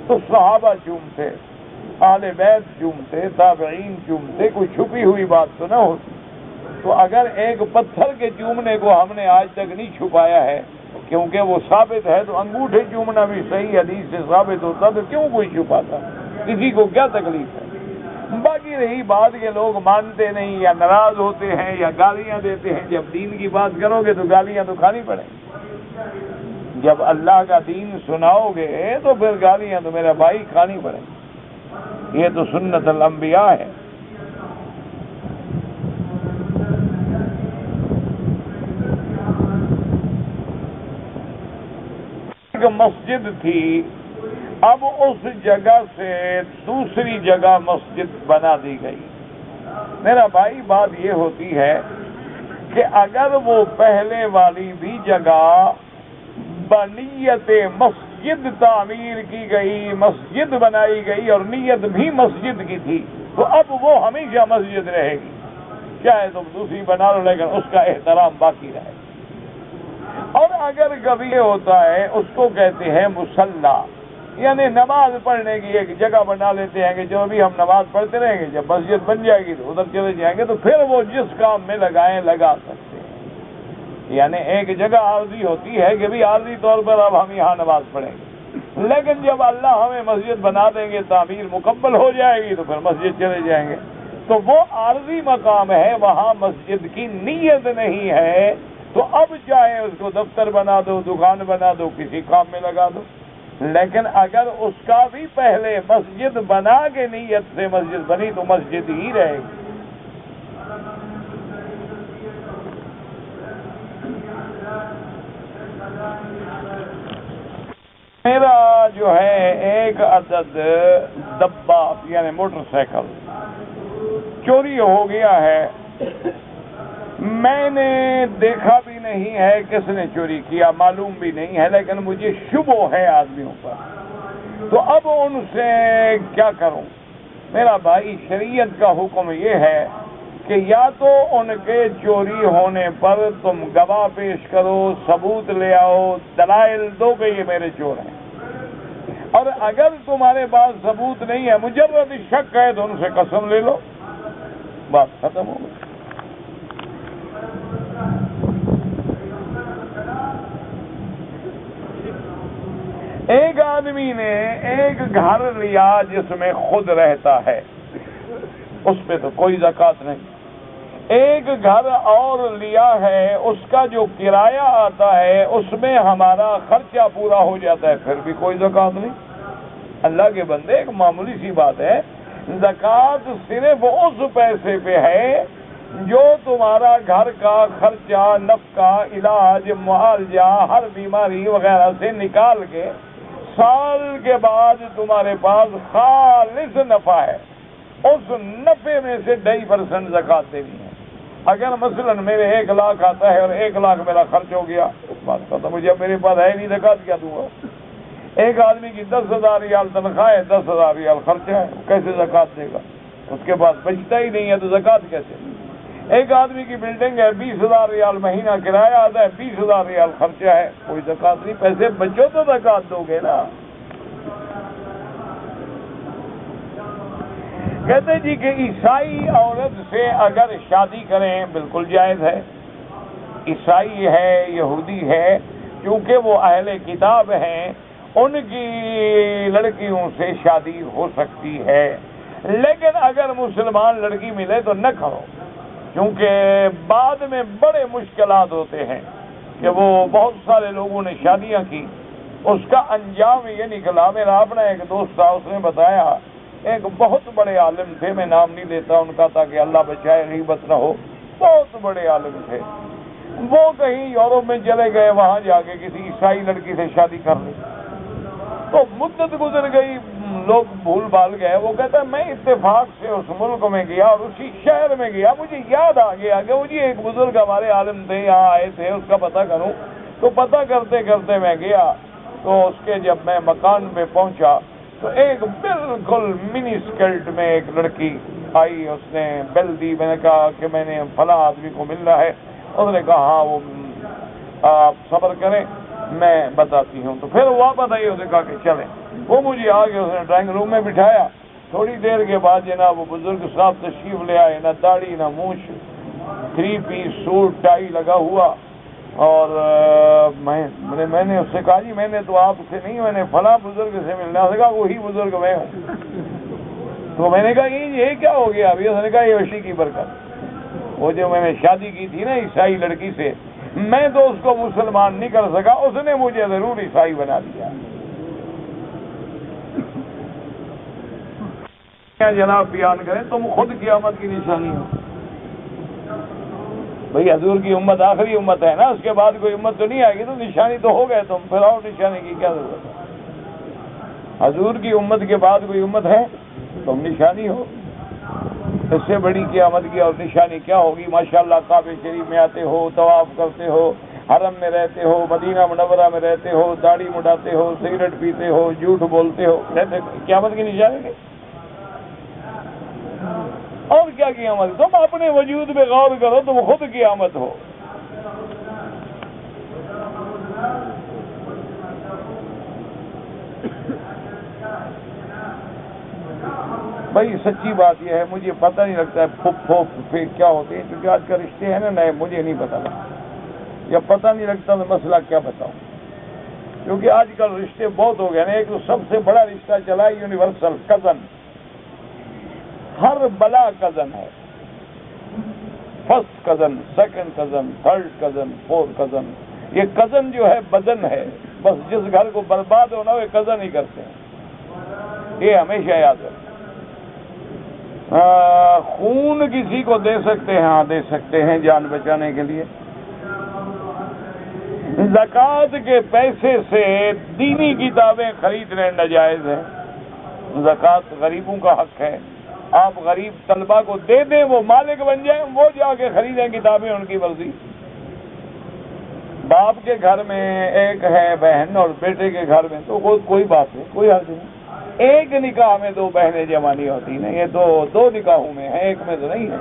تو صحابہ چومتے، اہل بیت چومتے، تابعین چومتے، کوئی چھپی ہوئی بات تو نہ ہوتی۔ تو اگر ایک پتھر کے چومنے کو ہم نے آج تک نہیں چھپایا ہے کیونکہ وہ ثابت ہے، تو انگوٹھے چومنا بھی صحیح حدیث سے ثابت ہوتا تو کیوں کوئی چھپاتا؟ کسی کو کیا تکلیف ہے؟ باقی رہی بات کہ لوگ مانتے نہیں یا ناراض ہوتے ہیں یا گالیاں دیتے ہیں، جب دین کی بات کرو گے تو گالیاں تو کھانی پڑیں گی۔ جب اللہ کا دین سناؤ گے تو پھر گالیاں تو میرا بھائی کھانی پڑیں گی۔ یہ تو سنت الانبیاء ہے۔ مسجد تھی، اب اس جگہ سے دوسری جگہ مسجد بنا دی گئی۔ میرا بھائی بات یہ ہوتی ہے کہ اگر وہ پہلے والی بھی جگہ بنیت مسجد تعمیر کی گئی، مسجد بنائی گئی اور نیت بھی مسجد کی تھی، تو اب وہ ہمیشہ مسجد رہے گی، چاہے تم دوسری بنا لو، لیکن اس کا احترام باقی رہے گا۔ اور اگر کبھی یہ ہوتا ہے، اس کو کہتے ہیں مصلی، یعنی نماز پڑھنے کی ایک جگہ بنا لیتے ہیں کہ جو ابھی ہم نماز پڑھتے رہیں گے، جب مسجد بن جائے گی تو ادھر چلے جائیں گے، تو پھر وہ جس کام میں لگائیں لگا سکتے ہیں۔ یعنی ایک جگہ عارضی ہوتی ہے کہ بھی عارضی طور پر اب ہم یہاں نماز پڑھیں گے، لیکن جب اللہ ہمیں مسجد بنا دیں گے، تعمیر مکمل ہو جائے گی، تو پھر مسجد چلے جائیں گے۔ تو وہ عارضی مقام ہے، وہاں مسجد کی نیت نہیں ہے، تو اب چاہے اس کو دفتر بنا دو، دکان بنا دو، کسی کام میں لگا دو، لیکن اگر اس کا بھی پہلے مسجد بنا کے نیت سے مسجد بنی تو مسجد ہی رہے گی۔ میرا جو ہے ایک عدد ڈبہ یعنی موٹر سائیکل چوری ہو گیا ہے، میں نے دیکھا بھی نہیں ہے کس نے چوری کیا، معلوم بھی نہیں ہے، لیکن مجھے شبہ ہے آدمیوں پر، تو اب ان سے کیا کروں؟ میرا بھائی شریعت کا حکم یہ ہے کہ یا تو ان کے چوری ہونے پر تم گواہ پیش کرو، ثبوت لے آؤ، دلائل دو کہ یہ میرے چور ہیں، اور اگر تمہارے پاس ثبوت نہیں ہے، مجرد شک ہے، تو ان سے قسم لے لو، بات ختم ہو گئی۔ ایک آدمی نے ایک گھر لیا جس میں خود رہتا ہے، اس پہ تو کوئی زکوٰۃ نہیں۔ ایک گھر اور لیا ہے، اس کا جو کرایہ آتا ہے اس میں ہمارا خرچہ پورا ہو جاتا ہے، پھر بھی کوئی زکوٰۃ نہیں۔ اللہ کے بندے، ایک معمولی سی بات ہے، زکوٰۃ صرف اس پیسے پہ ہے جو تمہارا گھر کا خرچہ، نفقہ، علاج، معالجہ، ہر بیماری وغیرہ سے نکال کے سال کے بعد تمہارے پاس خالص نفع ہے، اس نفع میں سے 2.5% زکوٰۃ دینی ہے۔ اگر مثلا میرے 1 لاکھ آتا ہے اور 1 لاکھ میرا خرچ ہو گیا، بات ختم، مجھے میرے پاس ہے نہیں، زکوٰۃ کیا دوں گا؟ ایک آدمی کی 10,000 ریال تنخواہ ہے، 10,000 ریال خرچہ ہے، کیسے زکوٰۃ دے گا؟ اس کے پاس بچتا ہی نہیں ہے تو زکوٰۃ کیسے؟ ایک آدمی کی بلڈنگ ہے، 20,000 ریال مہینہ کرایہ آتا ہے، 20,000 ریال خرچہ ہے، کوئی زکوٰۃ نہیں، پیسے بچو تو زکوٰۃ دو گے نا۔ کہتے جی کہ عیسائی عورت سے اگر شادی کریں بالکل جائز ہے، عیسائی ہے یہودی ہے، کیونکہ وہ اہل کتاب ہیں، ان کی لڑکیوں سے شادی ہو سکتی ہے، لیکن اگر مسلمان لڑکی ملے تو نہ کرو، کیونکہ بعد میں بڑے مشکلات ہوتے ہیں کہ وہ بہت سارے لوگوں نے شادیاں کی، اس کا انجام یہ نکلا۔ میرا اپنا ایک دوست تھا، اس نے بتایا، ایک بہت بڑے عالم تھے، میں نام نہیں لیتا ان کا تاکہ اللہ بچائے غیبت نہ ہو، بہت بڑے عالم تھے، وہ کہیں یورپ میں چلے گئے، وہاں جا کے کسی عیسائی لڑکی سے شادی کر لی، تو مدت گزر گئی، لوگ بھول بھال گئے، وہ کہتا ہے میں اتفاق سے اس ملک میں گیا اور اسی شہر میں گیا، مجھے یاد آ گیا کہ وہ جی ایک بزرگ ہمارے عالم تھے یہاں آئے تھے، اس کا پتہ کروں، تو پتہ کرتے کرتے میں گیا، تو اس کے جب میں مکان پہ پہنچا تو ایک بالکل منی اسکرٹ میں ایک لڑکی آئی، اس نے بیل دی، میں نے کہا کہ میں نے فلاں آدمی کو ملنا ہے، اس نے کہا ہاں وہ آپ صبر کریں میں بتاتی ہوں، تو پھر واپس آئی، اس نے کہا کہ چلیں، وہ مجھے آگے اس نے ڈرائنگ روم میں بٹھایا، تھوڑی دیر کے بعد جناب وہ بزرگ صاحب تشریف لے آئے، نہ داڑھی نہ مونچھ، 3 پیس سوٹ ٹائی لگا ہوا، اور میں نے اس سے کہا جی میں نے تو آپ سے نہیں، میں نے فلاں بزرگ سے ملنا، اس نے کہا وہی بزرگ میں ہوں، تو میں نے کہا یہ کیا ہو گیا ابھی؟ اس نے کہا یہ وشی کی برکت، وہ جو میں نے شادی کی تھی نا عیسائی لڑکی سے، میں تو اس کو مسلمان نہیں کر سکا، اس نے مجھے ضرور عیسائی بنا دیا۔ جناب بیان کریں تم خود قیامت کی نشانی ہو، بھئی حضور کی امت آخری امت ہے نا، اس کے بعد کوئی امت تو نہیں آئے گی، تو نشانی تو ہو گئے تم، پھر اور نشانی کی کیا ضرورت ہے؟ حضور کی امت کے بعد کوئی امت ہے، تم نشانی ہو، اس سے بڑی قیامت کی اور نشانی کیا ہوگی؟ ماشاءاللہ کعبہ شریف میں آتے ہو، طواف کرتے ہو، حرم میں رہتے ہو، مدینہ منورہ میں رہتے ہو، داڑھی مڈاتے ہو، سگریٹ پیتے ہو، جھوٹ بولتے ہو، کہتے قیامت کی نشانی ہے؟ اور کیا قیامت؟ تم اپنے وجود پہ غور کرو، تم خود قیامت ہو۔ بھائی سچی بات یہ ہے، مجھے پتہ نہیں لگتا ہے پھوپھو پھوپھی کیا ہوتے ہیں، کیونکہ آج کل رشتے ہیں نا نئے، مجھے نہیں پتہ لگتا، یا پتہ نہیں لگتا تو مسئلہ کیا بتاؤں، کیونکہ آج کل رشتے بہت ہو گئے نا، ایک تو سب سے بڑا رشتہ چلا ہے یونیورسل کزن، ہر بلا کزن ہے، first cousin, second cousin, third cousin, fourth cousin, یہ کزن جو ہے بدن ہے، بس جس گھر کو برباد ہونا ہو یہ کزن ہی کرتے ہیں، یہ ہمیشہ یاد رکھیں۔ خون کسی کو دے سکتے ہیں، ہاں دے سکتے ہیں جان بچانے کے لیے، زکوٰۃ کے پیسے سے دینی کتابیں خریدنے ناجائز ہیں، زکوٰۃ غریبوں کا حق ہے، آپ غریب طلبہ کو دے دیں، وہ مالک بن جائیں، وہ جا کے خریدیں کتابیں، ان کی مرضی۔ باپ کے گھر میں ایک ہے بہن اور بیٹے کے گھر میں تو کوئی بات نہیں، کوئی حرج نہیں، ایک نکاح میں 2 بہنیں جمع نہیں ہوتی نا، یہ دو نکاحوں میں ہے، ایک میں تو نہیں ہے۔